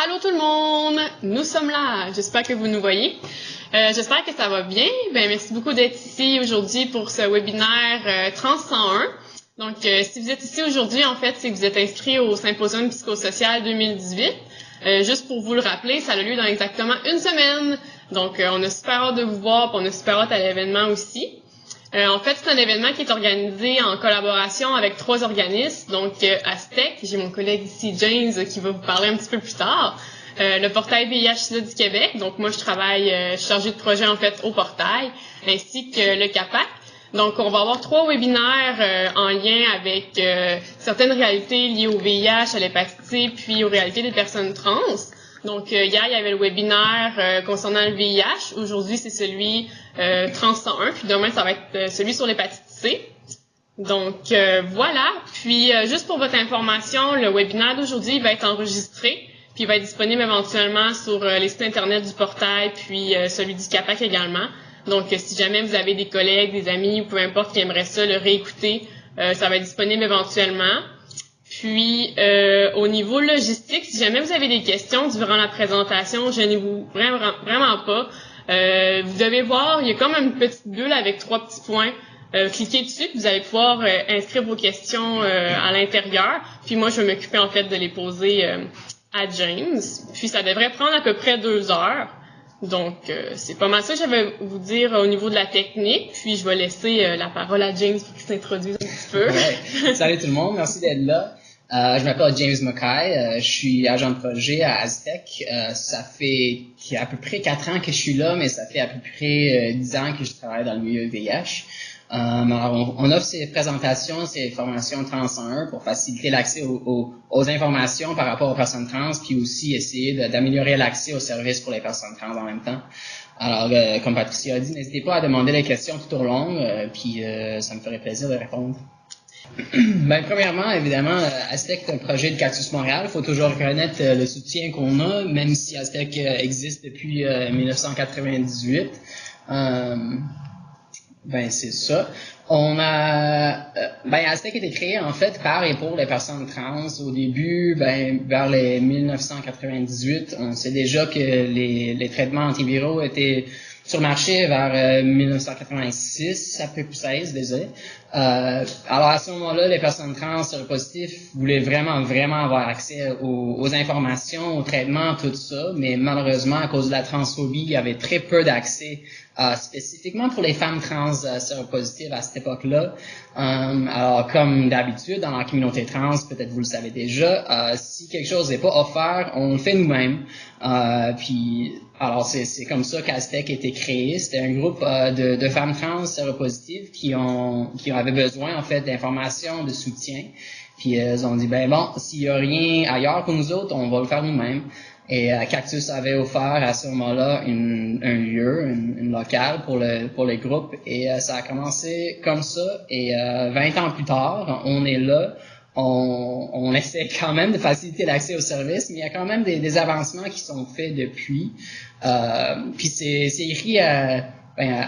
Allô tout le monde, nous sommes là, j'espère que vous nous voyez. J'espère que ça va bien. Merci beaucoup d'être ici aujourd'hui pour ce webinaire Trans 101. Donc, si vous êtes ici aujourd'hui, en fait, c'est que vous êtes inscrit au Symposium psychosocial 2018. Juste pour vous le rappeler, ça a lieu dans exactement une semaine. Donc, on a super hâte de vous voir, puis on a super hâte à l'événement aussi. En fait, c'est un événement qui est organisé en collaboration avec 3 organismes. Donc, Aztec, j'ai mon collègue ici, James, qui va vous parler un petit peu plus tard. Le portail VIH-Sida du Québec. Donc, moi, je suis chargée de projet, en fait, au portail, ainsi que le CAPAC. Donc, on va avoir 3 webinaires en lien avec certaines réalités liées au VIH, à l'hépatite C, puis aux réalités des personnes trans. Donc, hier, il y avait le webinaire concernant le VIH. Aujourd'hui, c'est celui Trans 101. Puis demain, ça va être celui sur l'hépatite C. Donc, voilà. Puis, juste pour votre information, le webinaire d'aujourd'hui va être enregistré. Puis, il va être disponible éventuellement sur les sites Internet du portail, puis celui du CAPAC également. Donc, si jamais vous avez des collègues, des amis, ou peu importe qui aimeraient ça, le réécouter, ça va être disponible éventuellement. Puis, au niveau logistique, si jamais vous avez des questions durant la présentation, gênez-vous vraiment pas. Vous devez voir, il y a comme une petite bulle avec 3 petits points. Cliquez dessus, puis vous allez pouvoir inscrire vos questions à l'intérieur. Puis moi, je vais m'occuper en fait de les poser à James. Puis ça devrait prendre à peu près 2 heures. Donc, c'est pas mal ça que j'avais vous dire au niveau de la technique. Puis je vais laisser la parole à James pour qu'il s'introduise un petit peu. Ouais. Salut tout le monde, merci d'être là. Je m'appelle James Mackay, je suis agent de projet à Aztec. Ça fait à peu près 4 ans que je suis là, mais ça fait à peu près 10 ans que je travaille dans le milieu VIH. Alors on offre ces présentations, ces formations Trans 101 pour faciliter l'accès aux informations par rapport aux personnes trans, puis aussi essayer d'améliorer l'accès aux services pour les personnes trans en même temps. Alors, comme Patricia a dit, n'hésitez pas à demander des questions tout au long, puis ça me ferait plaisir de répondre. Premièrement, évidemment, Aztec est un projet de Cactus Montréal. Il faut toujours reconnaître le soutien qu'on a, même si Aztec existe depuis 1998. C'est ça. Aztec a été créé en fait par et pour les personnes trans. Au début, vers les 1998, on sait déjà que les traitements antiviraux étaient sur le marché vers 1986, à peu près 16, désolé. Alors à ce moment-là, les personnes trans séropositives voulaient vraiment avoir accès aux informations, aux traitements, tout ça, mais malheureusement, à cause de la transphobie, il y avait très peu d'accès spécifiquement pour les femmes trans séropositives à cette époque-là. Alors, comme d'habitude, dans la communauté trans, peut-être vous le savez déjà, si quelque chose n'est pas offert, on le fait nous-mêmes. Alors c'est comme ça qu'Aztec a été créé. C'était un groupe de femmes trans séropositives qui avaient besoin, en fait, d'informations, de soutien. Puis elles ont dit, s'il y a rien ailleurs pour nous autres, on va le faire nous-mêmes. Et Cactus avait offert à ce moment-là un lieu, une locale pour les groupes. Et ça a commencé comme ça. Et 20 ans plus tard, on est là. On essaie quand même de faciliter l'accès aux services, mais il y a quand même des avancements qui sont faits depuis. Puis c'est écrit à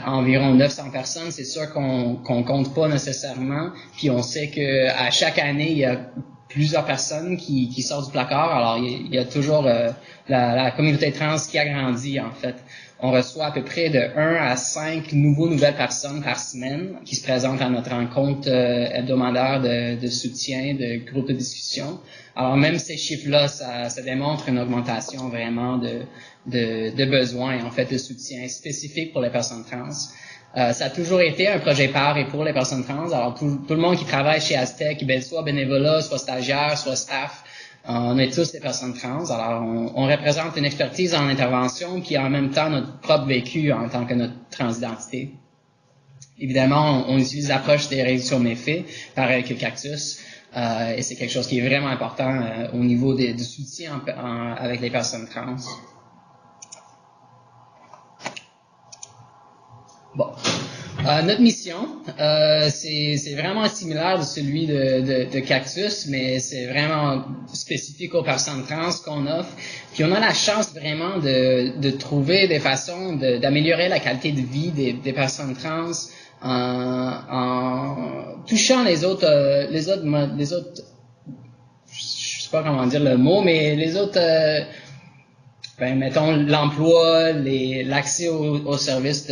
environ 900 personnes. C'est sûr qu'on compte pas nécessairement. Puis on sait que à chaque année, il y a plusieurs personnes qui sortent du placard. Alors, il y a toujours la communauté trans qui agrandit, en fait. On reçoit à peu près de 1 à 5 nouvelles personnes par semaine qui se présentent à notre rencontre hebdomadaire de soutien, de groupe de discussion. Alors, même ces chiffres-là, ça démontre une augmentation vraiment de besoins, en fait, de soutien spécifique pour les personnes trans. Ça a toujours été un projet par et pour les personnes trans. Alors, tout le monde qui travaille chez Aztec, soit bénévolat, soit stagiaire, soit staff, on est tous des personnes trans. Alors, on représente une expertise en intervention, puis en même temps notre propre vécu en tant que notre transidentité. Évidemment, on utilise l'approche des réductions méfaits, pareil que Cactus, et c'est quelque chose qui est vraiment important au niveau du soutien avec les personnes trans. Bon. Notre mission, c'est vraiment similaire de celui de Cactus, mais c'est vraiment spécifique aux personnes trans qu'on offre. Puis on a la chance vraiment de trouver des façons d'améliorer la qualité de vie des personnes trans en touchant les autres, je sais pas comment dire le mot, mais les autres ben, mettons, l'emploi, l'accès aux services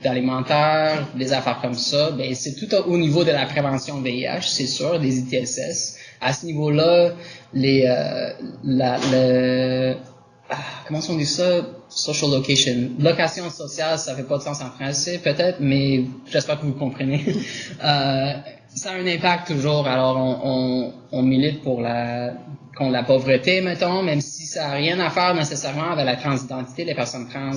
d'alimentaire, des affaires comme ça, ben, c'est tout au niveau de la prévention VIH, c'est sûr, des ITSS. À ce niveau-là, comment on dit ça? Social location. Location sociale, ça fait pas de sens en français, peut-être, mais j'espère que vous comprenez. Ça a un impact toujours. Alors, on milite contre la pauvreté, mettons, même si ça n'a rien à faire nécessairement avec la transidentité. Les personnes trans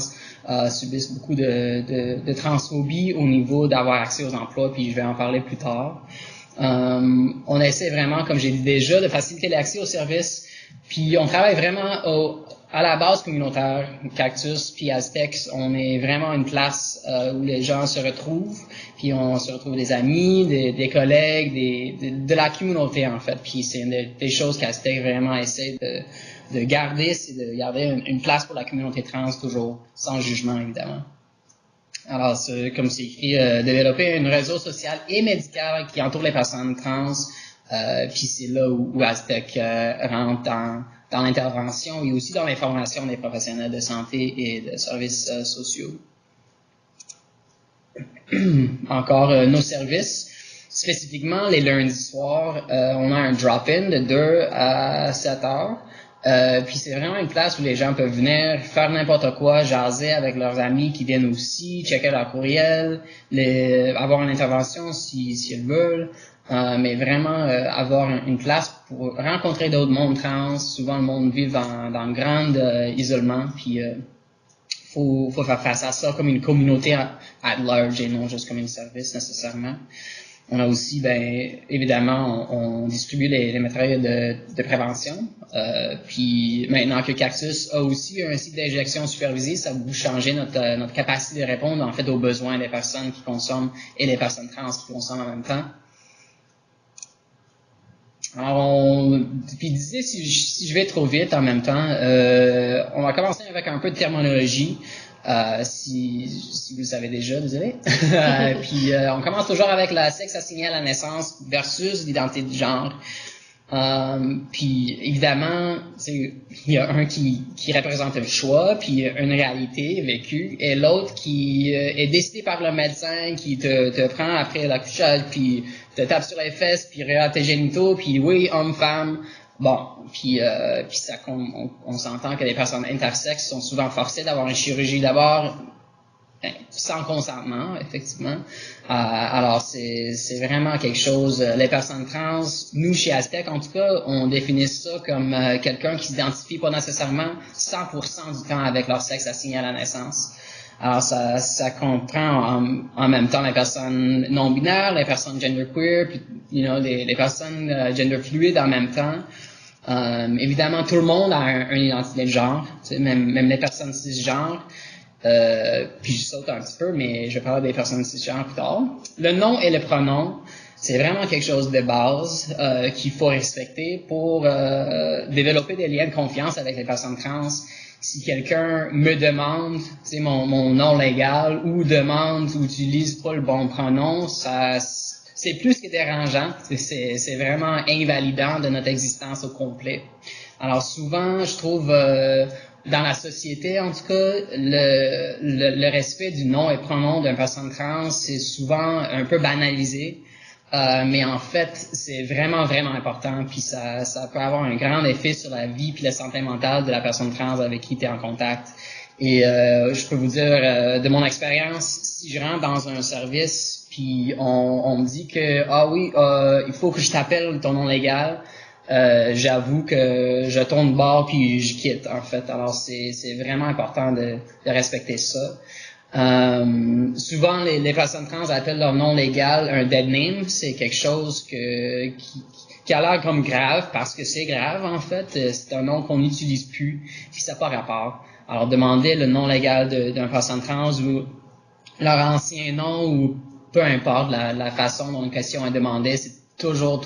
subissent beaucoup de transphobie au niveau d'avoir accès aux emplois, puis je vais en parler plus tard. On essaie vraiment, comme j'ai dit déjà, de faciliter l'accès aux services, puis on travaille vraiment à la base communautaire. Cactus puis Aztecs, on est vraiment une place où les gens se retrouvent, puis on se retrouve des amis, des collègues, de la communauté en fait. Puis c'est une des choses qu'Aztecs vraiment essaie de garder, c'est de garder une place pour la communauté trans toujours, sans jugement évidemment. Alors, comme c'est écrit, développer un réseau social et médical qui entoure les personnes trans, puis c'est là où Aztec rentre dans l'intervention et aussi dans l'information des professionnels de santé et de services sociaux. Encore, nos services, spécifiquement les lundis soirs, on a un drop-in de 2 à 7 heures. Puis c'est vraiment une place où les gens peuvent venir faire n'importe quoi, jaser avec leurs amis qui viennent aussi, checker leur courriel, avoir une intervention s'ils veulent, mais vraiment avoir une place pour rencontrer d'autres mondes trans. Souvent le monde vit dans un grand isolement, puis faut faire face à ça comme une communauté at large et non juste comme un service nécessairement. On a aussi, ben, évidemment, on distribue les matériels de prévention. Puis maintenant que Cactus a aussi un site d'injection supervisé, ça va changer notre capacité de répondre en fait aux besoins des personnes qui consomment et des personnes trans qui consomment en même temps. Alors, puis disais, si je vais trop vite en même temps, on va commencer avec un peu de terminologie. Si vous le savez déjà, désolé. Puis on commence toujours avec le sexe assigné à la naissance versus l'identité de genre. Puis évidemment, il y a un qui représente un choix, puis une réalité vécue, et l'autre qui est décidé par le médecin, qui te prend après l'accouchage, puis te tape sur les fesses, puis regarde tes génitaux, puis oui, homme, femme. Bon, puis ça, on s'entend que les personnes intersexes sont souvent forcées d'avoir une chirurgie d'abord, sans consentement, effectivement. Alors, c'est vraiment quelque chose, les personnes trans, nous, chez Aztec, en tout cas, on définit ça comme quelqu'un qui s'identifie pas nécessairement 100% du temps avec leur sexe assigné à la naissance. Alors, ça comprend en même temps les personnes non-binaires, les personnes genderqueer, puis, les personnes gender fluides en même temps. Évidemment, tout le monde a une identité de genre, même les personnes cisgenres. Puis je saute un petit peu, mais je vais parler des personnes cisgenres plus tard. Le nom et le pronom, c'est vraiment quelque chose de base qu'il faut respecter pour développer des liens de confiance avec les personnes trans. Si quelqu'un me demande, mon nom légal ou demande ou utilise pas le bon pronom, c'est plus que dérangeant. C'est vraiment invalidant de notre existence au complet. Alors souvent, je trouve dans la société, en tout cas, le respect du nom et pronom d'une personne trans, c'est souvent un peu banalisé. Mais en fait, c'est vraiment, vraiment important, puis ça peut avoir un grand effet sur la vie puis la santé mentale de la personne trans avec qui tu es en contact. Et je peux vous dire, de mon expérience, si je rentre dans un service, puis on me dit que, ah oui, il faut que je t'appelle ton nom légal, j'avoue que je tourne de bord puis je quitte, en fait. Alors, c'est vraiment important de respecter ça. Souvent, les personnes trans appellent leur nom légal un dead name. C'est quelque chose qui a l'air comme grave, parce que c'est grave, en fait. C'est un nom qu'on n'utilise plus, puis ça n'a pas rapport. Alors, demander le nom légal d'une personne trans ou leur ancien nom ou peu importe la façon dont une question est demandée, c'est toujours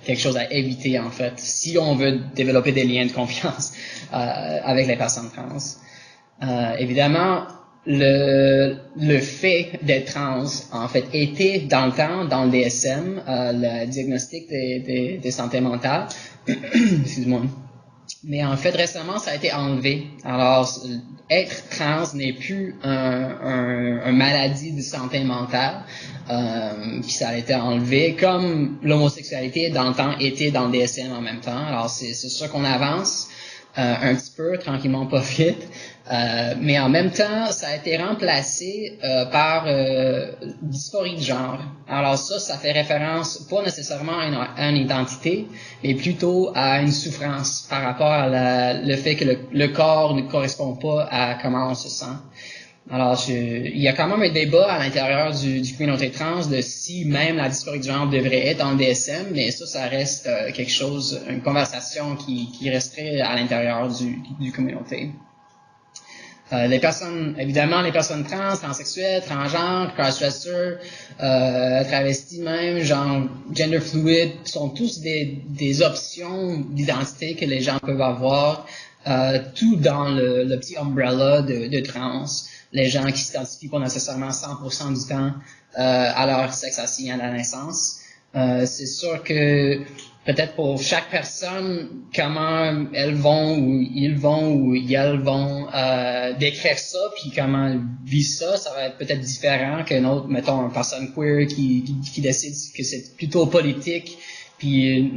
quelque chose à éviter, en fait, si on veut développer des liens de confiance avec les personnes trans. Évidemment, le fait d'être trans, en fait, était dans le temps, dans le DSM, le diagnostic des santé mentale, excuse-moi, Mais en fait, récemment, ça a été enlevé. Alors, être trans n'est plus un maladie de santé mentale. Puis ça a été enlevé, comme l'homosexualité dans le temps était dans le DSM en même temps. Alors, c'est sûr qu'on avance un petit peu, tranquillement, pas vite. Mais en même temps, ça a été remplacé par dysphorie de genre. Alors ça fait référence pas nécessairement à une identité, mais plutôt à une souffrance par rapport à le fait que le corps ne correspond pas à comment on se sent. Alors, il y a quand même un débat à l'intérieur du communauté trans de si même la dysphorie de genre devrait être dans le DSM, mais ça reste quelque chose, une conversation qui resterait à l'intérieur du communauté. Évidemment, les personnes trans, transsexuelles, transgenres, crossdressers, travestis même, genre gender fluid, sont tous des options d'identité que les gens peuvent avoir, tout dans le petit umbrella de trans. Les gens qui s'identifient pas nécessairement 100% du temps à leur sexe assigné à la naissance. C'est sûr que peut-être pour chaque personne, comment elles vont ou ils vont décrire ça, puis comment elles vivent ça va être peut-être différent qu'un autre, mettons, une personne queer qui décide que c'est plutôt politique, puis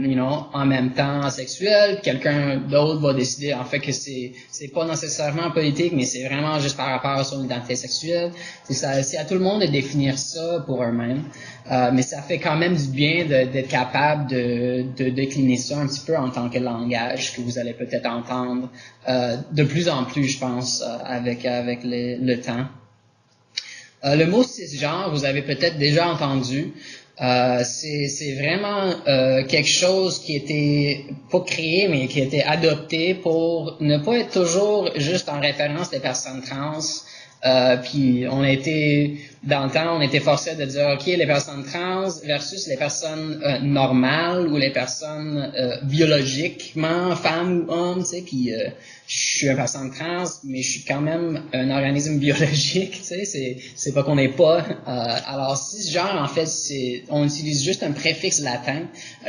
en même temps sexuel. Quelqu'un d'autre va décider en fait que c'est pas nécessairement politique, mais c'est vraiment juste par rapport à son identité sexuelle. C'est à tout le monde de définir ça pour eux-mêmes, mais ça fait quand même du bien d'être capable de décliner ça un petit peu en tant que langage que vous allez peut-être entendre de plus en plus, je pense, avec le temps. Le mot cisgenre, vous avez peut-être déjà entendu. C'est vraiment quelque chose qui était pas créé, mais qui a été adopté pour ne pas être toujours juste en référence des personnes trans. Puis dans le temps, on était forcé de dire, OK, les personnes trans versus les personnes normales ou les personnes biologiquement, femmes ou hommes, tu sais, puis je suis une personne trans, mais je suis quand même un organisme biologique, tu sais, c'est pas qu'on n'est pas. Alors, cisgenre, en fait, on utilise juste un préfixe latin.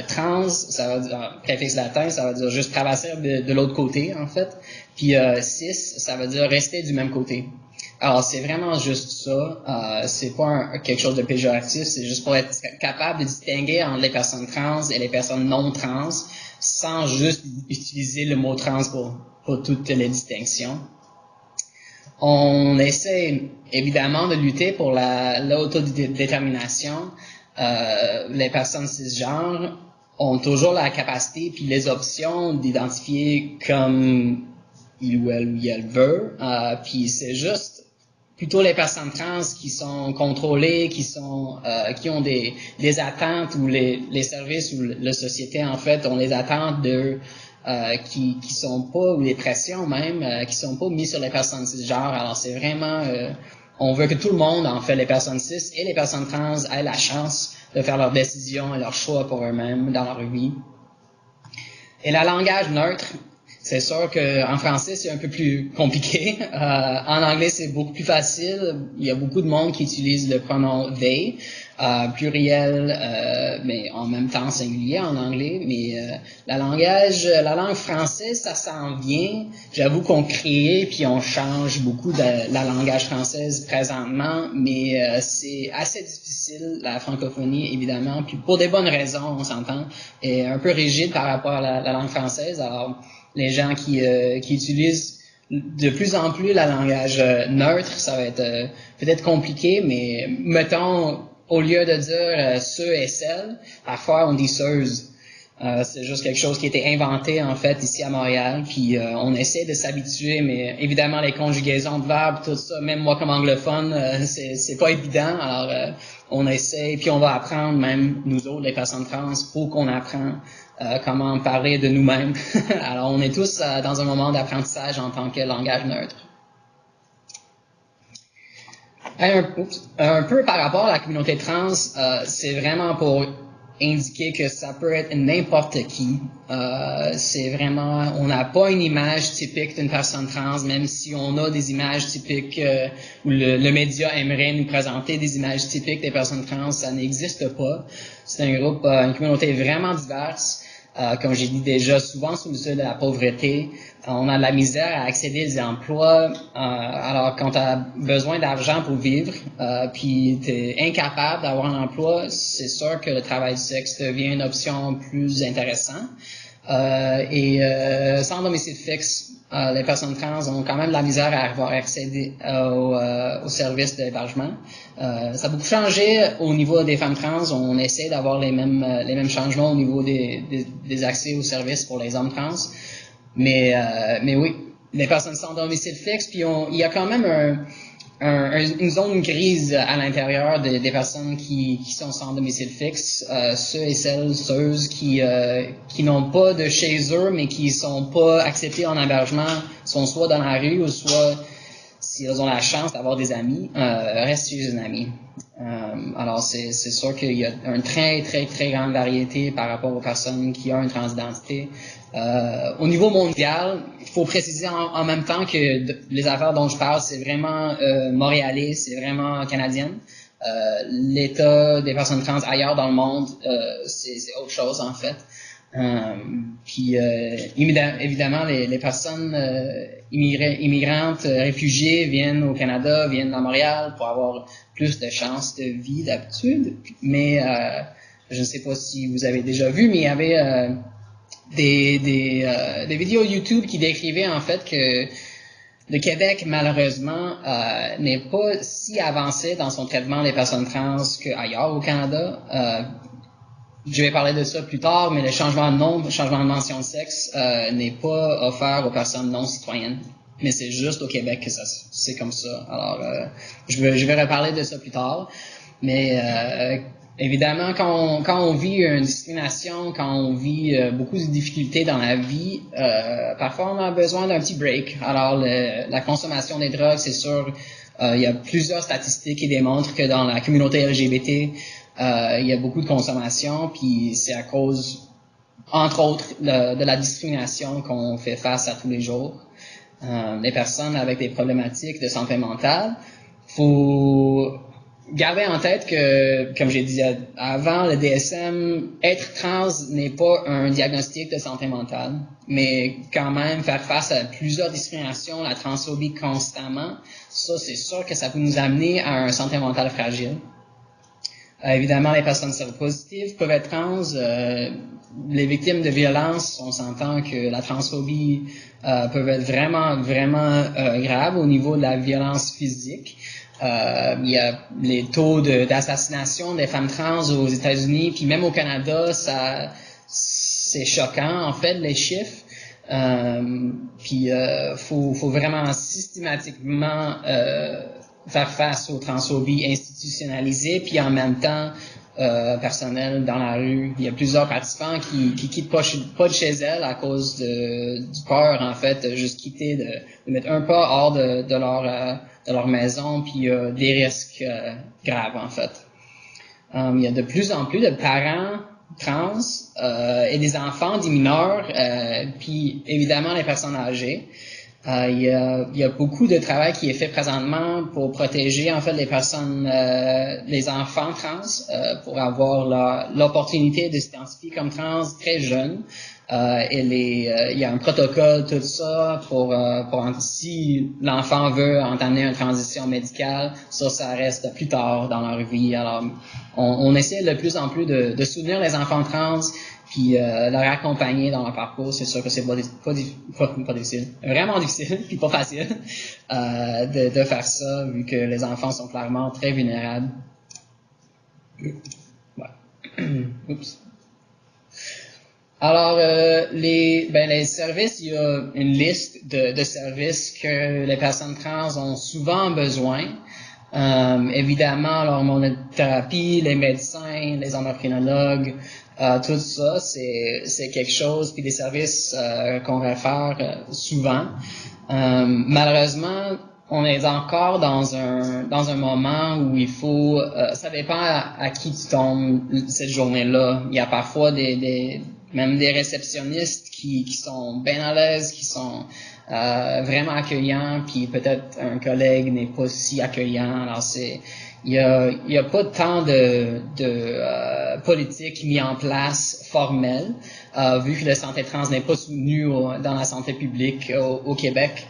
Trans, ça veut dire, préfixe latin, ça veut dire juste traverser de l'autre côté, en fait. Puis cis, ça veut dire rester du même côté. Alors, c'est vraiment juste ça. C'est pas quelque chose de péjoratif, c'est juste pour être capable de distinguer entre les personnes trans et les personnes non trans, sans juste utiliser le mot trans pour toutes les distinctions. On essaie évidemment de lutter pour l'autodétermination. Les personnes cisgenres ont toujours la capacité puis les options d'identifier comme il ou elle veut. Puis c'est juste plutôt les personnes trans qui sont contrôlées, qui ont des attentes ou les services ou la société en fait ont les attentes qui sont pas, ou les pressions même, qui sont pas mises sur les personnes cisgenres. Alors c'est vraiment, on veut que tout le monde, en fait, les personnes cis et les personnes trans aient la chance de faire leurs décisions et leurs choix pour eux-mêmes dans leur vie. Et le langage neutre, c'est sûr qu'en français, c'est un peu plus compliqué. En anglais, c'est beaucoup plus facile. Il y a beaucoup de monde qui utilise le pronom they, pluriel, mais en même temps singulier en anglais. Mais la langue française, ça s'en vient. J'avoue qu'on crée puis on change beaucoup de la langage française présentement, mais c'est assez difficile, la francophonie, évidemment. Puis pour des bonnes raisons, on s'entend, est un peu rigide par rapport à la langue française. Alors, les gens qui utilisent de plus en plus le langage neutre, ça va être peut-être compliqué, mais mettons, au lieu de dire ceux et celles, parfois on dit ceuses. C'est juste quelque chose qui a été inventé en fait ici à Montréal, puis on essaie de s'habituer, mais évidemment les conjugaisons de verbes, tout ça, même moi comme anglophone, c'est pas évident. Alors on essaie, puis on va apprendre, même nous autres, les personnes trans, faut qu'on apprend comment parler de nous-mêmes. Alors on est tous dans un moment d'apprentissage en tant que langage neutre. Un peu par rapport à la communauté trans, c'est vraiment pour indiquer que ça peut être n'importe qui. C'est vraiment, on n'a pas une image typique d'une personne trans, même si on a des images typiques où le média aimerait nous présenter des images typiques des personnes trans, ça n'existe pas. C'est un groupe, une communauté vraiment diverse. Comme j'ai dit déjà, souvent sous le seuil de la pauvreté, on a de la misère à accéder aux emplois. Alors, quand tu as besoin d'argent pour vivre, puis tu es incapable d'avoir un emploi, c'est sûr que le travail du sexe devient une option plus intéressante. Sans domicile fixe, les personnes trans ont quand même de la misère à avoir accès au service d'hébergement. Ça a beaucoup changé au niveau des femmes trans. On essaie d'avoir les mêmes changements au niveau des accès aux services pour les hommes trans. Mais oui, les personnes sans domicile fixe, puis il y a quand même une zone grise à l'intérieur des personnes qui sont sans domicile fixe, ceux et ceux qui n'ont pas de chez eux, mais qui sont pas acceptés en hébergement, sont soit dans la rue ou soit, si elles ont la chance d'avoir des amis, restent chez un ami. Alors c'est sûr qu'il y a une très très très grande variété par rapport aux personnes qui ont une transidentité. Au niveau mondial, il faut préciser en même temps que les affaires dont je parle, c'est vraiment montréalais, c'est vraiment canadien. L'état des personnes trans ailleurs dans le monde, c'est autre chose en fait. Puis évidemment, les personnes immigrantes, réfugiées viennent au Canada, viennent à Montréal pour avoir plus de chances de vie d'habitude. Mais je ne sais pas si vous avez déjà vu, mais il y avait des vidéos YouTube qui décrivaient en fait que le Québec, malheureusement, n'est pas si avancé dans son traitement des personnes trans qu'ailleurs au Canada. Je vais parler de ça plus tard, mais le changement de nom, le changement de mention de sexe n'est pas offert aux personnes non citoyennes. Mais c'est juste au Québec que c'est comme ça. Alors, je vais reparler de ça plus tard. Mais évidemment, quand on vit une discrimination, quand on vit beaucoup de difficultés dans la vie, parfois on a besoin d'un petit break. Alors, la consommation des drogues, c'est sûr, il y a plusieurs statistiques qui démontrent que dans la communauté LGBT, il y a beaucoup de consommation, puis c'est à cause, entre autres, de la discrimination qu'on fait face à tous les jours. Les personnes avec des problématiques de santé mentale, faut garder en tête que, comme j'ai dit avant, le DSM, être trans n'est pas un diagnostic de santé mentale, mais quand même faire face à plusieurs discriminations, la transphobie constamment, ça c'est sûr que ça peut nous amener à une santé mentale fragile. Évidemment, les personnes séropositives peuvent être trans. Les victimes de violences, on s'entend que la transphobie peut être vraiment, vraiment grave au niveau de la violence physique. Il y a les taux d'assassination des femmes trans aux États-Unis, puis même au Canada, c'est choquant en fait les chiffres. Faut vraiment systématiquement faire face aux transphobies institutionnalisées, puis en même temps personnel dans la rue. Il y a plusieurs participants qui quittent pas de chez elles à cause du peur, en fait, juste quitter, de mettre un pas hors de leur maison, puis des risques graves, en fait. Il y a de plus en plus de parents trans et des enfants, des mineurs, puis évidemment les personnes âgées. Il y a beaucoup de travail qui est fait présentement pour protéger en fait les personnes, les enfants trans, pour avoir l'opportunité de s'identifier comme trans très jeunes. Il y a un protocole, tout ça, pour si l'enfant veut entamer une transition médicale, ça reste plus tard dans leur vie. Alors, on essaie de plus en plus de soutenir les enfants trans, puis leur accompagner dans leur parcours. C'est sûr que c'est pas difficile, vraiment difficile, puis pas facile de faire ça, vu que les enfants sont clairement très vulnérables. Ouais. Oups. Alors, les services, il y a une liste de services que les personnes trans ont souvent besoin. Évidemment, l'hormonothérapie, les médecins, les endocrinologues, tout ça, c'est quelque chose, puis des services qu'on réfère souvent. Malheureusement, on est encore dans un moment où il faut, ça dépend à qui tu tombes cette journée-là. Il y a parfois même des réceptionnistes qui sont bien à l'aise, qui sont vraiment accueillants, puis peut-être un collègue n'est pas si accueillant. Alors il y a pas tant de politique mis en place formelle, vu que la santé trans n'est pas soutenue dans la santé publique au Québec.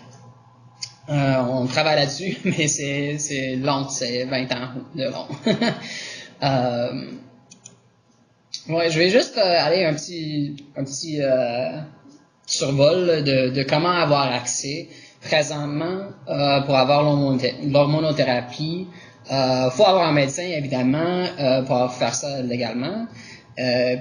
On travaille là-dessus, mais c'est long, c'est 20 ans de long. Ouais, je vais juste aller un petit survol de comment avoir accès présentement pour avoir l'hormonothérapie. Faut avoir un médecin évidemment pour faire ça légalement.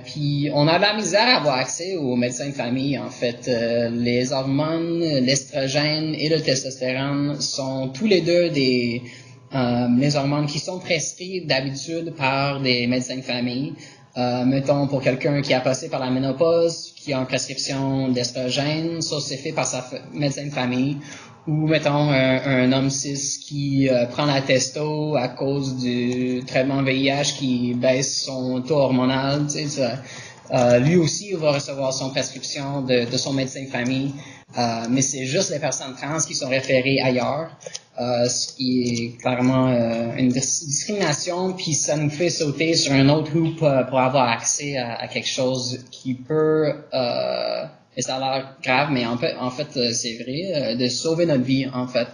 Puis on a de la misère à avoir accès aux médecins de famille. En fait, les hormones, l'estrogène et le testostérone sont tous les deux des les hormones qui sont prescrites d'habitude par des médecins de famille. Mettons pour quelqu'un qui a passé par la ménopause, qui a une prescription d'estrogène, ça c'est fait par sa médecin de famille. Ou mettons un homme cis qui prend la testo à cause du traitement VIH qui baisse son taux hormonal, tu sais, lui aussi il va recevoir son prescription de son médecin de famille, mais c'est juste les personnes trans qui sont référées ailleurs, ce qui est clairement une discrimination, puis ça nous fait sauter sur un autre hoop pour avoir accès à quelque chose qui peut et ça a l'air grave, mais en fait c'est vrai, de sauver notre vie, en fait.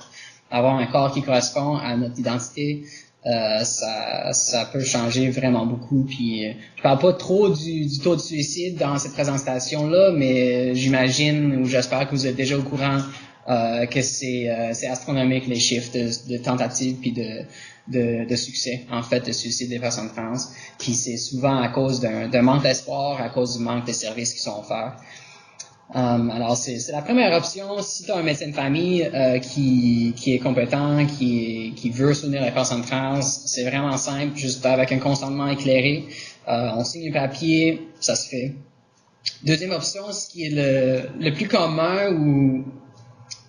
Avoir un corps qui correspond à notre identité, ça peut changer vraiment beaucoup. Puis je parle pas trop du taux de suicide dans cette présentation-là, mais j'imagine ou j'espère que vous êtes déjà au courant que c'est astronomique les chiffres de tentatives puis de succès, en fait, de suicide des personnes trans. Puis c'est souvent à cause d'un manque d'espoir, à cause du manque de services qui sont offerts. Alors c'est la première option si tu as un médecin de famille qui est compétent, qui veut soutenir les personnes trans. C'est vraiment simple, juste avec un consentement éclairé. On signe un papier, ça se fait. Deuxième option, ce qui est le plus commun ou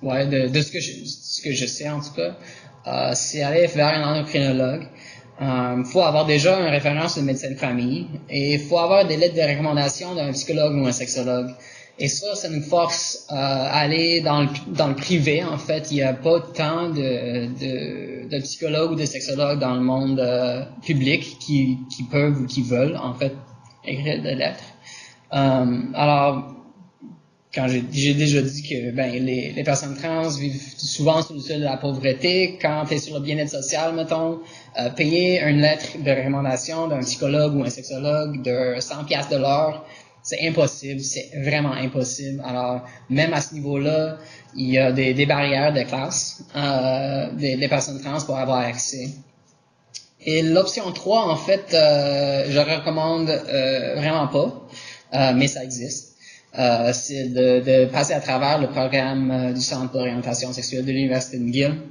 de ce que je sais en tout cas, c'est aller vers un endocrinologue. Faut avoir déjà une référence de médecin de famille et il faut avoir des lettres de recommandation d'un psychologue ou un sexologue. Et ça nous force à aller dans le privé. En fait, il n'y a pas tant de psychologues ou de sexologues dans le monde public qui peuvent ou qui veulent, en fait, écrire des lettres. Alors, quand j'ai déjà dit que les personnes trans vivent souvent sous le seuil de la pauvreté, quand tu es sur le bien-être social, mettons, payer une lettre de recommandation d'un psychologue ou un sexologue de 100$ de l'heure, c'est impossible, c'est vraiment impossible. Alors, même à ce niveau-là, il y a des barrières de classe des personnes trans pour avoir accès. Et l'option 3, en fait, je recommande vraiment pas, mais ça existe. C'est de passer à travers le programme du Centre d'orientation sexuelle de l'Université McGill.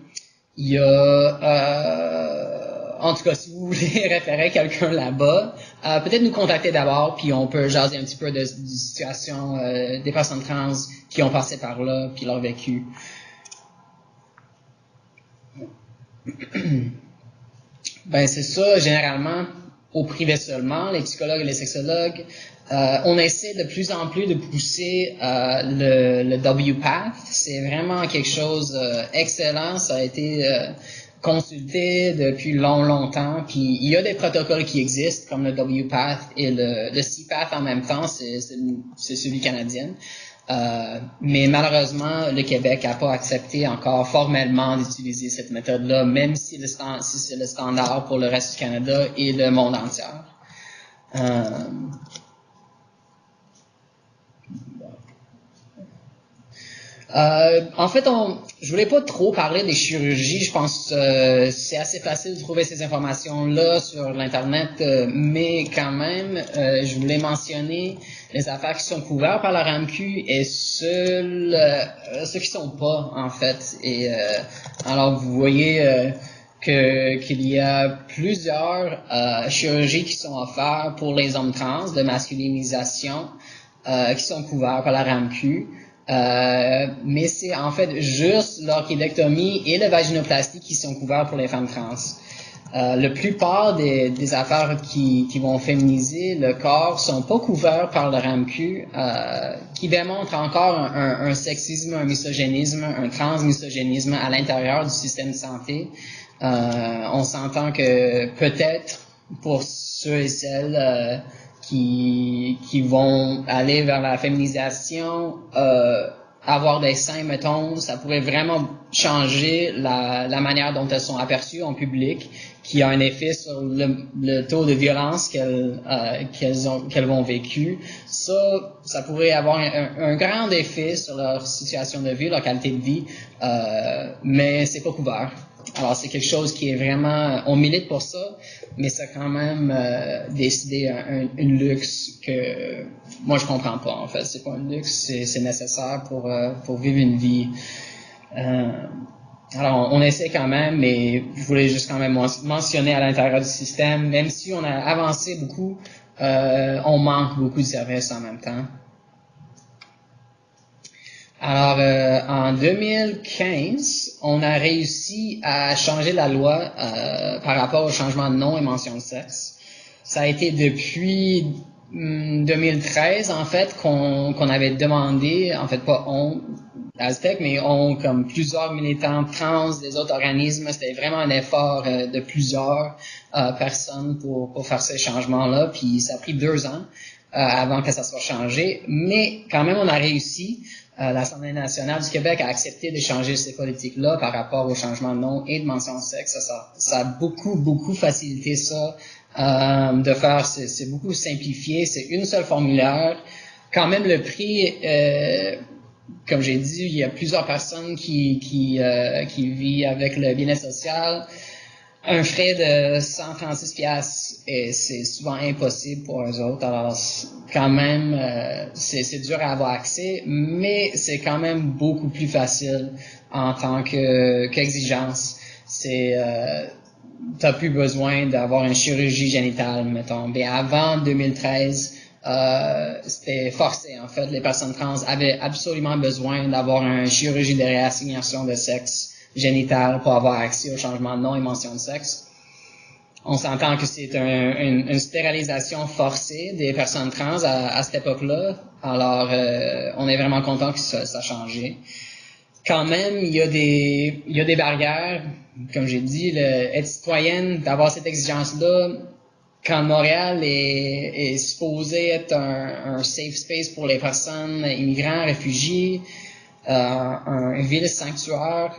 Il y a en tout cas, si vous voulez référer quelqu'un là-bas, peut-être nous contacter d'abord, puis on peut jaser un petit peu de situation des personnes trans qui ont passé par là, puis leur vécu. C'est ça, généralement, au privé seulement, les psychologues et les sexologues. On essaie de plus en plus de pousser le WPATH. C'est vraiment quelque chose excellent. Ça a été consulté depuis longtemps. Puis il y a des protocoles qui existent, comme le WPATH et le CPATH en même temps. C'est celui canadien. Mais malheureusement, le Québec n'a pas accepté encore formellement d'utiliser cette méthode-là, même si c'est le standard pour le reste du Canada et le monde entier. En fait, je voulais pas trop parler des chirurgies. Je pense c'est assez facile de trouver ces informations-là sur l'Internet, mais quand même, je voulais mentionner les affaires qui sont couvertes par la RAMQ et ceux qui sont pas, en fait. Et alors, vous voyez qu'il y a plusieurs chirurgies qui sont offertes pour les hommes trans de masculinisation qui sont couverts par la RAMQ. Mais c'est en fait juste l'orchidectomie et la vaginoplastie qui sont couverts pour les femmes trans. La plupart des affaires qui vont féminiser le corps sont pas couverts par le RAMQ, qui démontre encore un sexisme, un misogynisme, un transmisogynisme à l'intérieur du système de santé. On s'entend que peut-être pour ceux et celles qui vont aller vers la féminisation, avoir des seins, mettons, ça pourrait vraiment changer la manière dont elles sont aperçues en public, qui a un effet sur le taux de violence qu'elles vont vécu. Ça pourrait avoir un grand effet sur leur situation de vie, leur qualité de vie, mais c'est pas couvert. Alors c'est quelque chose qui est vraiment, on milite pour ça, mais c'est quand même décidé une luxe que moi je comprends pas en fait. C'est pas un luxe, c'est nécessaire pour vivre une vie. Alors on essaie quand même, mais je voulais juste quand même mentionner à l'intérieur du système, même si on a avancé beaucoup, on manque beaucoup de services en même temps. Alors, en 2015, on a réussi à changer la loi par rapport au changement de nom et mention de sexe. Ça a été depuis 2013, en fait, qu'on avait demandé, en fait, pas on, Aztec, mais on, comme plusieurs militants trans, des autres organismes, c'était vraiment un effort de plusieurs personnes pour faire ces changements-là, puis ça a pris 2 ans avant que ça soit changé, mais quand même, on a réussi. L'Assemblée nationale du Québec a accepté de changer ces politiques-là par rapport au changement de nom et de mention de sexe. Ça a beaucoup facilité ça de faire. C'est beaucoup simplifié. C'est une seule formulaire. Quand même, le prix, comme j'ai dit, il y a plusieurs personnes qui vivent avec le bien-être social. Un frais de 136 piastres, et c'est souvent impossible pour eux autres. Alors, quand même, c'est dur à avoir accès, mais c'est quand même beaucoup plus facile en tant qu'exigence. T'as plus besoin d'avoir une chirurgie génitale, mettons. Mais avant 2013, c'était forcé, en fait. Les personnes trans avaient absolument besoin d'avoir une chirurgie de réassignation de sexe génitale pour avoir accès au changement de nom et mention de sexe. On s'entend que c'est une stérilisation forcée des personnes trans à cette époque-là. Alors, on est vraiment content que ça a changé. Quand même, il y a des barrières. Comme j'ai dit, être citoyenne, d'avoir cette exigence-là, quand Montréal est supposé être un safe space pour les personnes immigrants, réfugiés, un ville sanctuaire,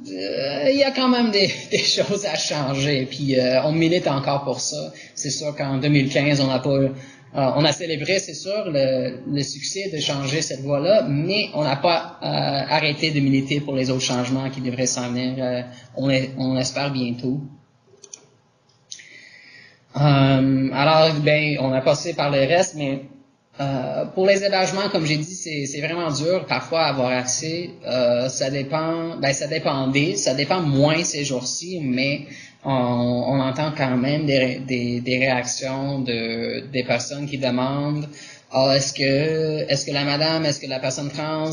il y a quand même des choses à changer, puis on milite encore pour ça. C'est sûr qu'en 2015, on a célébré, c'est sûr, le succès de changer cette voie-là, mais on n'a pas arrêté de militer pour les autres changements qui devraient s'en venir. On espère bientôt. Alors, on a passé par le reste, mais pour les hébergements, comme j'ai dit, c'est vraiment dur parfois à avoir accès. Ça dépend moins ces jours-ci, mais on entend quand même des réactions des personnes qui demandent est-ce que la personne trans,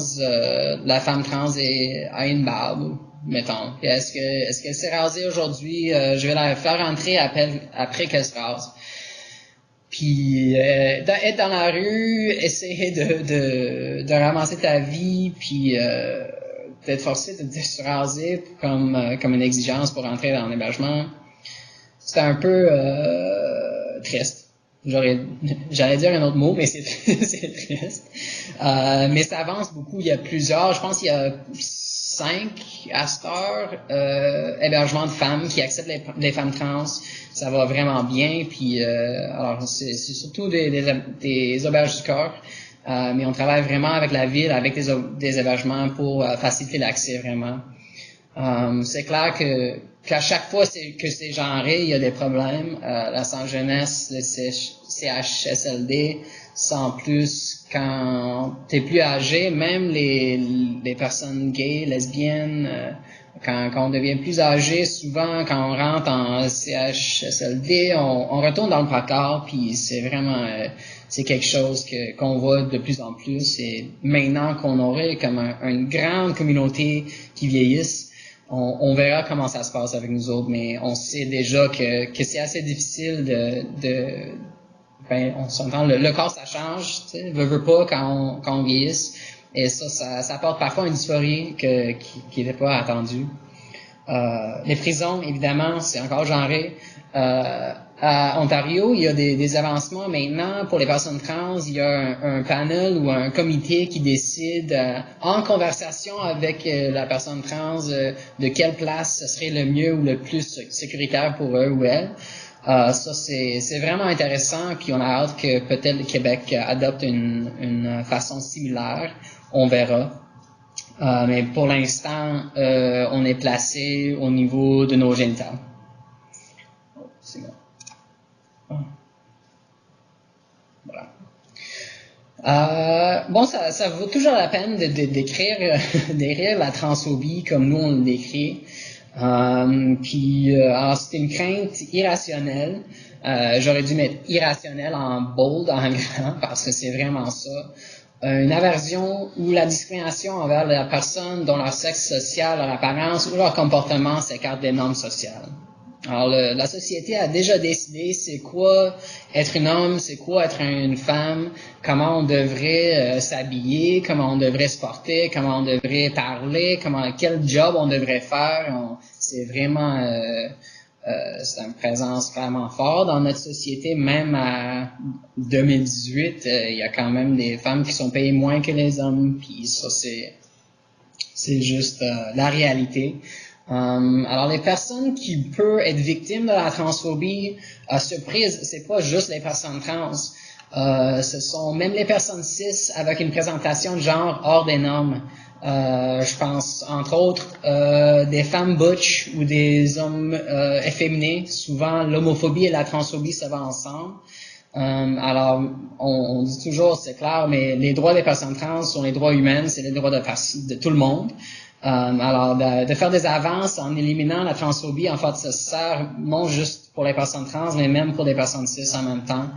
la femme trans a une barbe, mettons. Est-ce qu'elle s'est rasée aujourd'hui? Je vais la faire rentrer après qu'elle se rase. Puis être dans la rue, essayer de ramasser ta vie, puis d'être forcé de se raser comme une exigence pour entrer dans l'hébergement, c'est un peu triste. J'allais dire un autre mot, mais c'est triste. Mais ça avance beaucoup. Il y a je pense qu'il y a 5 à cette heure hébergements de femmes qui acceptent les femmes trans. Ça va vraiment bien. Puis alors c'est surtout des auberges du corps. Mais on travaille vraiment avec la ville, avec des hébergements pour faciliter l'accès vraiment. C'est clair qu'à chaque fois que c'est genré, il y a des problèmes. La Centre jeunesse, le CHSLD, sans plus, quand t'es plus âgé, même les personnes gays, lesbiennes, quand on devient plus âgé, souvent quand on rentre en CHSLD, on retourne dans le placard, puis c'est vraiment c'est quelque chose qu'on voit de plus en plus. Et maintenant qu'on aurait comme une grande communauté qui vieillisse, on verra comment ça se passe avec nous autres, mais on sait déjà que c'est assez difficile on s'entend, le corps ça change, tu sais, veut pas quand on vieillisse, et ça apporte parfois une dysphorie qui n'était pas attendue. Les prisons, évidemment, c'est encore genré. À Ontario, il y a des avancements maintenant pour les personnes trans. Il y a un panel ou un comité qui décide en conversation avec la personne trans de quelle place ce serait le mieux ou le plus sécuritaire pour eux ou elles. Ça, c'est vraiment intéressant, puis on a hâte que peut-être le Québec adopte une façon similaire. On verra. Mais pour l'instant, on est placé au niveau de nos génitales. Oh, c'est bon. Voilà. Bon, ça vaut toujours la peine de décrire la transphobie comme nous on le décrit. Alors c'est une crainte irrationnelle. J'aurais dû mettre irrationnel en bold, en grand, parce que c'est vraiment ça. Une aversion ou la discrimination envers la personne dont leur sexe social, leur apparence ou leur comportement s'écarte des normes sociales. Alors, la société a déjà décidé c'est quoi être un homme, c'est quoi être une femme, comment on devrait s'habiller, comment on devrait se porter, comment on devrait parler, quel job on devrait faire. C'est vraiment c'est une présence vraiment forte dans notre société. Même à 2018, il y a quand même des femmes qui sont payées moins que les hommes. Puis ça, c'est juste la réalité. Alors les personnes qui peuvent être victimes de la transphobie, surprise, c'est pas juste les personnes trans, ce sont même les personnes cis avec une présentation de genre hors des normes. Je pense entre autres des femmes butch ou des hommes efféminés. Souvent l'homophobie et la transphobie ça va ensemble. Alors on dit toujours c'est clair, mais les droits des personnes trans sont les droits humains, c'est les droits de tout le monde. Alors, de faire des avances en éliminant la transphobie, en fait, ça sert non juste pour les personnes trans, mais même pour les personnes cis en même temps,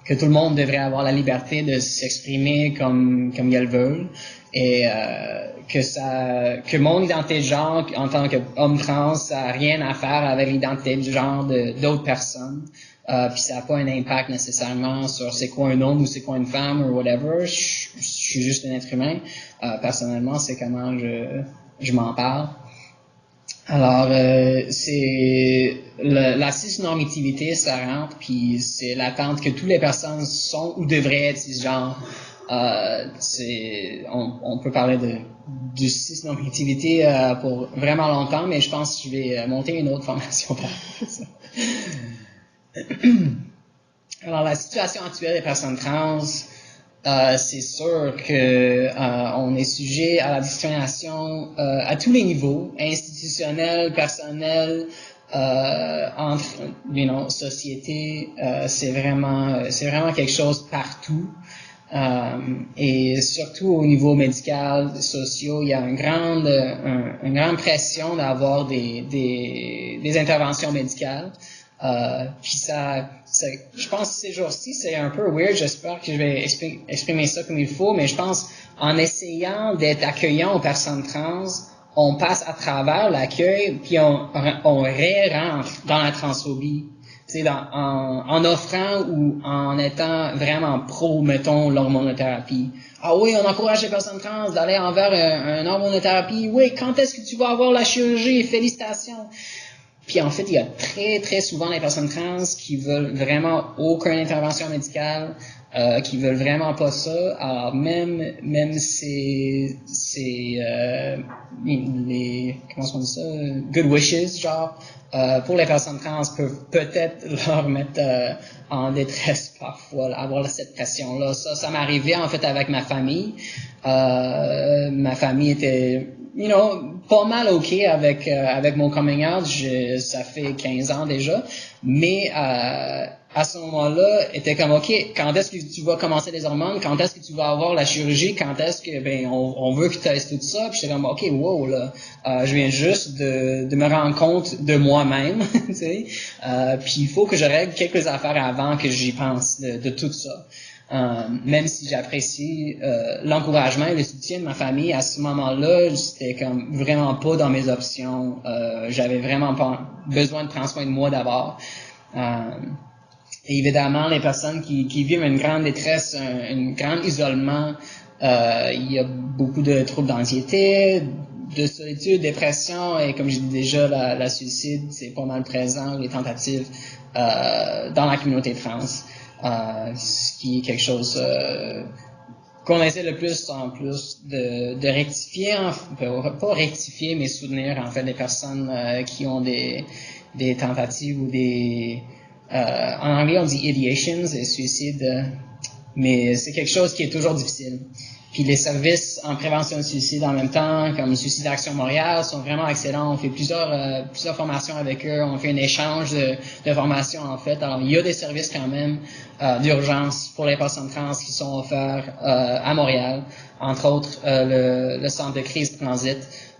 que tout le monde devrait avoir la liberté de s'exprimer comme ils veulent, et que mon identité de genre en tant qu'homme trans, ça n'a rien à faire avec l'identité de genre d'autres personnes. Puis ça n'a pas un impact nécessairement sur c'est quoi un homme ou c'est quoi une femme ou whatever. Je suis juste un être humain. Personnellement, c'est comment je m'en parle. Alors, c'est la cisnormativité, ça rentre, puis c'est l'attente que toutes les personnes sont ou devraient être cisgenres. On peut parler de cisnormativité pour vraiment longtemps, mais je pense que je vais monter une autre formation pour ça. Alors, la situation actuelle des personnes trans, c'est sûr que on est sujet à la discrimination à tous les niveaux, institutionnel, personnel, entre société. C'est vraiment quelque chose partout. Et surtout au niveau médical, social, il y a une grande pression d'avoir des interventions médicales. Puis je pense que ces jours-ci, c'est un peu weird. J'espère que je vais exprimer ça comme il faut, mais je pense en essayant d'être accueillant aux personnes trans, on passe à travers l'accueil, puis on rentre dans la transphobie. Tu sais, en offrant ou en étant vraiment pro, mettons, l'hormonothérapie. Ah oui, on encourage les personnes trans d'aller envers une hormonothérapie. Oui, quand est-ce que tu vas avoir la chirurgie? Félicitations. Puis en fait, il y a très très souvent les personnes trans qui veulent vraiment aucune intervention médicale, qui veulent vraiment pas ça. Alors même c'est les comment on dit ça, good wishes genre pour les personnes trans peuvent peut-être leur mettre en détresse parfois, avoir cette pression là. Ça m'est arrivé en fait avec ma famille. Ma famille était pas mal ok avec mon coming out. Ça fait 15 ans déjà, mais à ce moment-là, était comme ok, quand est-ce que tu vas commencer les hormones, quand est-ce que tu vas avoir la chirurgie, quand est-ce que on veut que tu testes tout ça, puis j'étais comme ok, wow là, je viens juste de me rendre compte de moi-même, tu sais, puis il faut que je règle quelques affaires avant que j'y pense de tout ça. Même si j'apprécie l'encouragement et le soutien de ma famille, à ce moment-là, c'était comme vraiment pas dans mes options. J'avais vraiment pas besoin de prendre soin de moi d'abord. Et évidemment, les personnes qui vivent une grande détresse, un grand isolement, il y a beaucoup de troubles d'anxiété, de solitude, dépression et comme je dis déjà, la suicide, c'est pas mal présent, les tentatives dans la communauté trans, ce qui est quelque chose qu'on essaie le plus en plus de rectifier, pas rectifier, mais soutenir en fait les personnes qui ont des tentatives ou des en anglais on dit ideations et suicides, mais c'est quelque chose qui est toujours difficile. Puis les services en prévention de suicide en même temps, comme Suicide Action Montréal, sont vraiment excellents. On fait plusieurs formations avec eux. On fait un échange de formations en fait. Alors il y a des services quand même d'urgence pour les personnes trans qui sont offerts à Montréal, entre autres le centre de crise transit.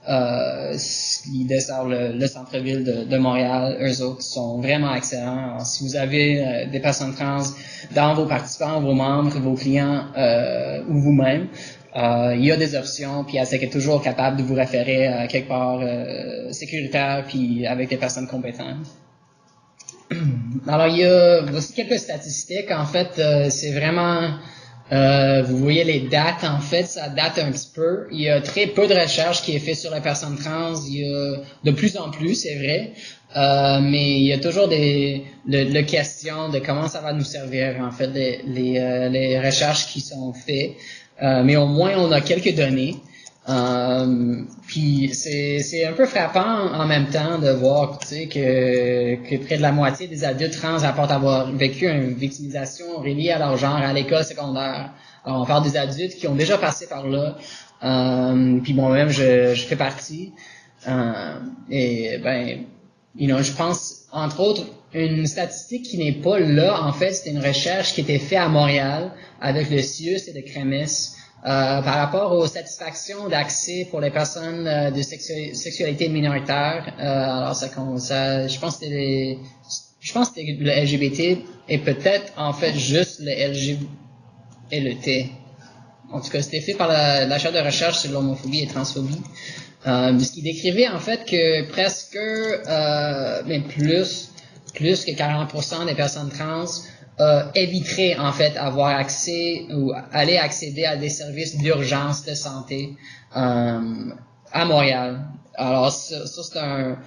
Qui dessert le centre-ville de Montréal. Eux autres sont vraiment excellents. Alors, si vous avez des personnes trans dans vos participants, vos membres, vos clients ou vous-même, il y a des options, puis ASEC est toujours capable de vous référer à quelque part sécuritaire, puis avec des personnes compétentes. Alors, il y a aussi quelques statistiques. En fait, c'est vraiment... vous voyez les dates, en fait, ça date un petit peu. Il y a très peu de recherche qui est fait sur les personnes trans. Il y a de plus en plus, c'est vrai. Mais il y a toujours le question de comment ça va nous servir, en fait, les recherches qui sont faites. Mais au moins, on a quelques données. Puis c'est un peu frappant en même temps de voir, tu sais, que près de la moitié des adultes trans rapportent avoir vécu une victimisation reliée à leur genre à l'école secondaire. Alors, on parle des adultes qui ont déjà passé par là. Puis moi-même, je fais partie. Et ben, je pense, entre autres, une statistique qui n'est pas là, en fait, c'était une recherche qui était faite à Montréal avec le CIUS et le CREMES. Par rapport aux satisfactions d'accès pour les personnes de sexualité minoritaire, alors je pense que c'était le LGBT et peut-être en fait juste le LG et le T. En tout cas, c'était fait par la chaire de recherche sur l'homophobie et transphobie, ce qui décrivait en fait que presque plus que 40% des personnes trans éviterait en fait avoir accès ou aller accéder à des services d'urgence de santé à Montréal. Alors ça c'est un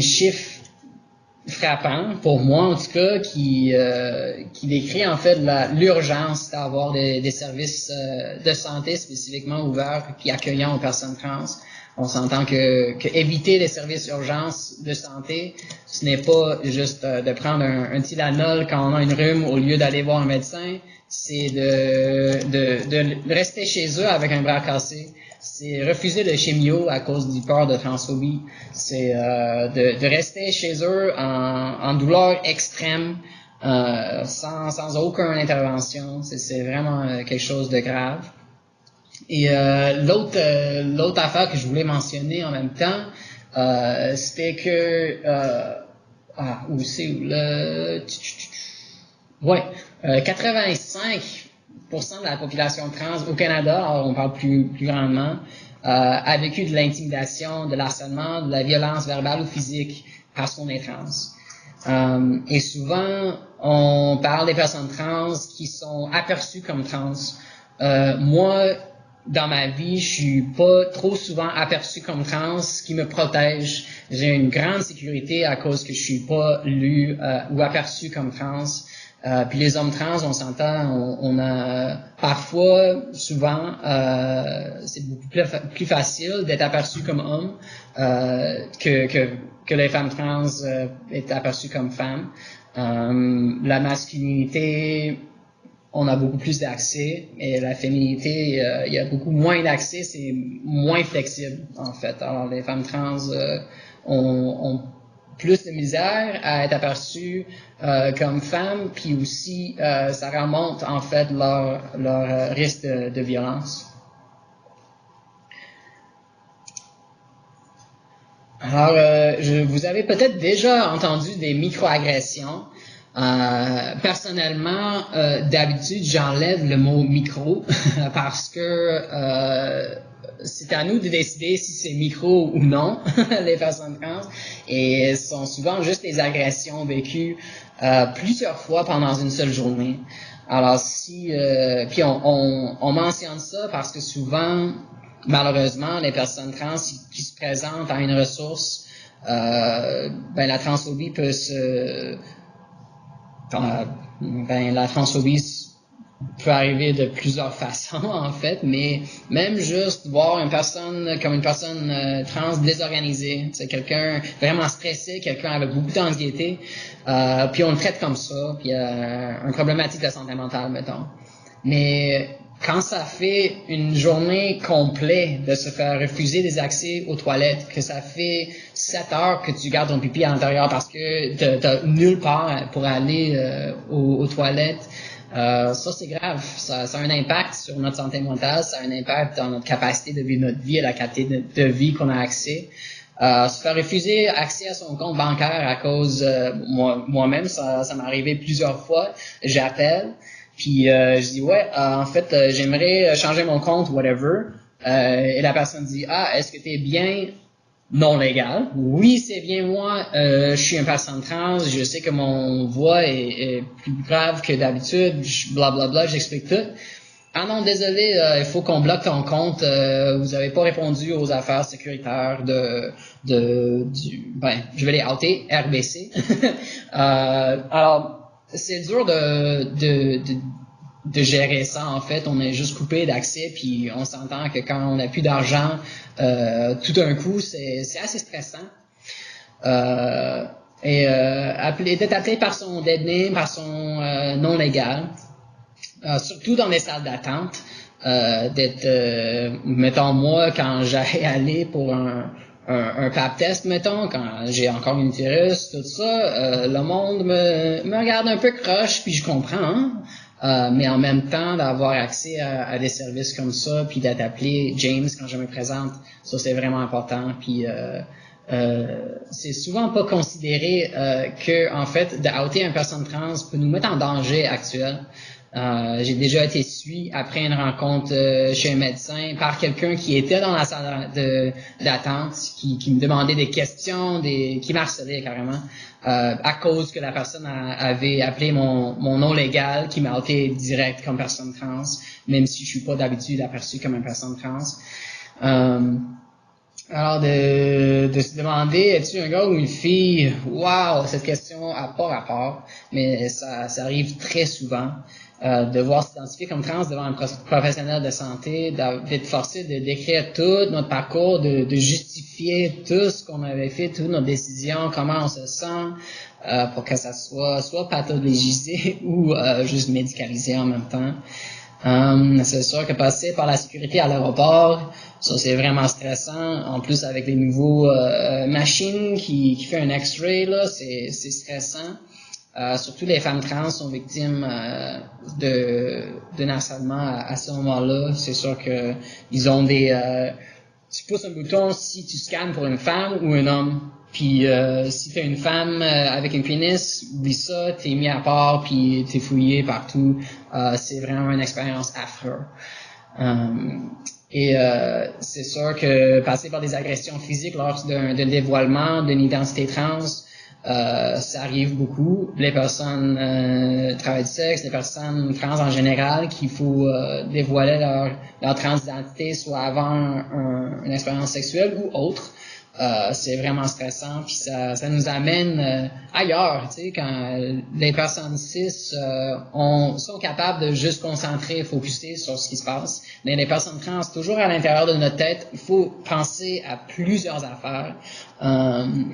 chiffre frappant pour moi en tout cas qui décrit en fait l'urgence d'avoir des services de santé spécifiquement ouverts puis accueillants aux personnes trans. On s'entend que éviter les services d'urgence de santé, ce n'est pas juste de prendre un Tylenol quand on a une rhume au lieu d'aller voir un médecin, c'est de rester chez eux avec un bras cassé. C'est refuser le chimio à cause du peur de transphobie. C'est de rester chez eux en douleur extrême, sans aucune intervention. C'est vraiment quelque chose de grave. Et l'autre affaire que je voulais mentionner en même temps, c'était que 85% de la population trans au Canada, alors on parle plus grandement, a vécu de l'intimidation, de l'harcèlement, de la violence verbale ou physique parce qu'on est trans. Et souvent, on parle des personnes trans qui sont aperçues comme trans. Moi, dans ma vie, je suis pas trop souvent aperçu comme trans, ce qui me protège. J'ai une grande sécurité à cause que je suis pas lu ou aperçu comme trans. Puis les hommes trans, on s'entend, on a parfois, souvent, c'est beaucoup plus facile d'être aperçu comme homme que les femmes trans être aperçues comme femmes. La masculinité, on a beaucoup plus d'accès, et la féminité, il y a beaucoup moins d'accès, c'est moins flexible, en fait. Alors, les femmes trans ont plus de misère à être aperçues comme femmes, puis aussi, ça remonte, en fait, leur risque de violence. Alors, vous avez peut-être déjà entendu des microagressions. Personnellement, d'habitude, j'enlève le mot micro parce que c'est à nous de décider si c'est micro ou non, les personnes trans, et ce sont souvent juste des agressions vécues plusieurs fois pendant une seule journée. Alors puis on mentionne ça parce que souvent malheureusement, les personnes trans qui se présentent à une ressource, la transphobie peut la transphobie peut arriver de plusieurs façons, en fait, mais même juste voir une personne comme une personne trans désorganisée, c'est quelqu'un vraiment stressé, quelqu'un avec beaucoup d'anxiété, puis on le traite comme ça, puis il y a une problématique de santé mentale, mettons. Mais quand ça fait une journée complète de se faire refuser des accès aux toilettes, que ça fait 7 heures que tu gardes ton pipi à l'intérieur parce que t'as nulle part pour aller aux toilettes, ça c'est grave. Ça a un impact sur notre santé mentale, ça a un impact dans notre capacité de vivre notre vie, à la qualité de vie qu'on a accès. Se faire refuser accès à son compte bancaire à cause, moi-même, ça m'est arrivé plusieurs fois. J'appelle, puis je dis en fait, j'aimerais changer mon compte, whatever. Et la personne dit, est-ce que t'es bien non légal? Oui, c'est bien moi. Je suis une personne trans. Je sais que mon voix est plus grave que d'habitude. Blablabla, j'explique tout. Ah non, désolé, il faut qu'on bloque ton compte. Vous avez pas répondu aux affaires sécuritaires je vais les outer, RBC. Alors, c'est dur de gérer ça, en fait. On est juste coupé d'accès, puis on s'entend que quand on n'a plus d'argent, tout d'un coup, c'est assez stressant. D'être appelé par son dead name, par son nom légal, surtout dans les salles d'attente, mettons moi, quand j'allais aller pour un pap test, mettons, quand j'ai encore une utérus, tout ça, le monde me regarde un peu croche, puis je comprends, mais en même temps, d'avoir accès à des services comme ça, puis d'être appelé James quand je me présente, ça c'est vraiment important, puis c'est souvent pas considéré que, en fait, d'outer une personne trans peut nous mettre en danger actuel. J'ai déjà été suivi après une rencontre chez un médecin par quelqu'un qui était dans la salle d'attente, qui me demandait des questions, qui m'harcelait carrément, à cause que la personne avait appelé mon nom légal, qui m'a outé direct comme personne trans, même si je suis pas d'habitude aperçu comme une personne trans. Alors, de se demander, es-tu un gars ou une fille? Wow, cette question a pas rapport, mais ça arrive très souvent. Devoir s'identifier comme trans devant un professionnel de santé, d'être forcé de décrire tout notre parcours, de justifier tout ce qu'on avait fait, toutes nos décisions, comment on se sent, pour que ça soit pathologisé ou juste médicalisé en même temps. C'est sûr que passer par la sécurité à l'aéroport, ça c'est vraiment stressant. En plus avec les nouveaux machines qui fait un X-ray là, c'est stressant. Surtout les femmes trans sont victimes de harcèlement à ce moment-là. C'est sûr que ils ont tu pousses un bouton si tu scannes pour une femme ou un homme. Puis si t'es une femme avec un pénis, oublie ça, t'es mis à part puis t'es fouillé partout. C'est vraiment une expérience affreuse. C'est sûr que passer par des agressions physiques lors d'un dévoilement d'une identité trans, ça arrive beaucoup. Les personnes travail du sexe, les personnes trans en général, qu'il faut dévoiler leur transidentité soit avant une expérience sexuelle ou autre. C'est vraiment stressant, puis ça nous amène ailleurs, tu sais, quand les personnes cis sont capables de juste concentrer, focuser sur ce qui se passe, mais les personnes trans, toujours à l'intérieur de notre tête, il faut penser à plusieurs affaires,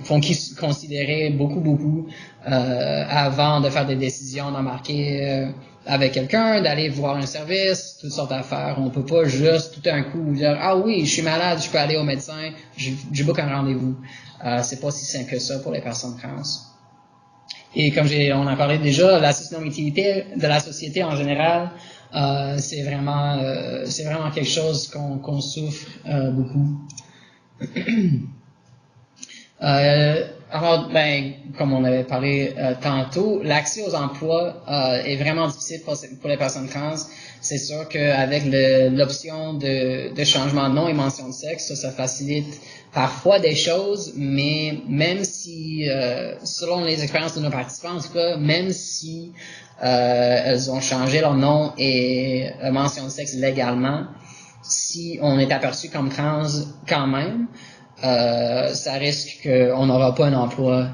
faut considérer beaucoup avant de faire des décisions, d'embarquer avec quelqu'un, d'aller voir un service, toutes sortes d'affaires. On peut pas juste tout d'un coup dire « Ah oui, je suis malade, je peux aller au médecin, je book un rendez-vous. » C'est pas si simple que ça pour les personnes trans. Et comme on a parlé déjà, la cis-normativité de la société en général, c'est vraiment quelque chose qu'on souffre beaucoup. Alors, comme on avait parlé tantôt, l'accès aux emplois est vraiment difficile pour les personnes trans. C'est sûr qu'avec l'option de changement de nom et mention de sexe, ça facilite parfois des choses, mais même si, selon les expériences de nos participants, en tout cas, même si elles ont changé leur nom et mention de sexe légalement, si on est aperçu comme trans quand même, ça risque qu'on n'aura pas un emploi,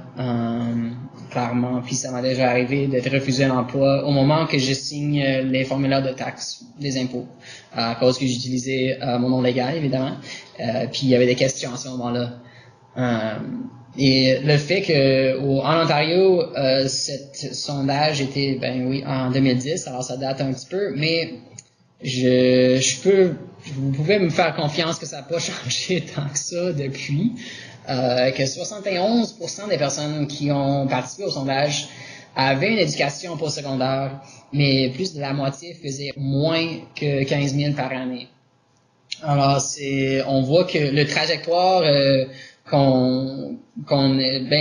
clairement. Puis ça m'a déjà arrivé d'être refusé un emploi au moment que je signe les formulaires de taxes, des impôts, à cause que j'utilisais mon nom légal, évidemment. Puis il y avait des questions à ce moment-là. Et le fait que en Ontario, cet sondage était, en 2010, alors ça date un petit peu, mais vous pouvez me faire confiance que ça n'a pas changé tant que ça depuis, que 71% des personnes qui ont participé au sondage avaient une éducation postsecondaire, mais plus de la moitié faisaient moins que 15 000 par année. Alors on voit que le trajectoire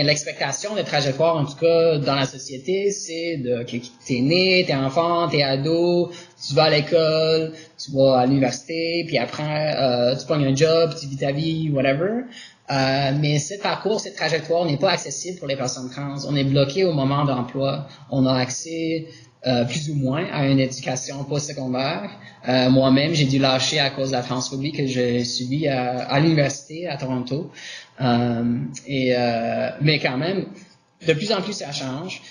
l'expectation de trajectoire, en tout cas, dans la société, c'est que t'es né, t'es enfant, t'es ado, tu vas à l'école, tu vas à l'université, puis après, tu pognes un job, tu vis ta vie, whatever. Mais ce parcours, cette trajectoire n'est pas accessible pour les personnes trans. On est bloqué au moment d'emploi. On a accès plus ou moins à une éducation postsecondaire. Moi-même, j'ai dû lâcher à cause de la transphobie que j'ai subie à l'université à Toronto. Mais quand même, de plus en plus ça change.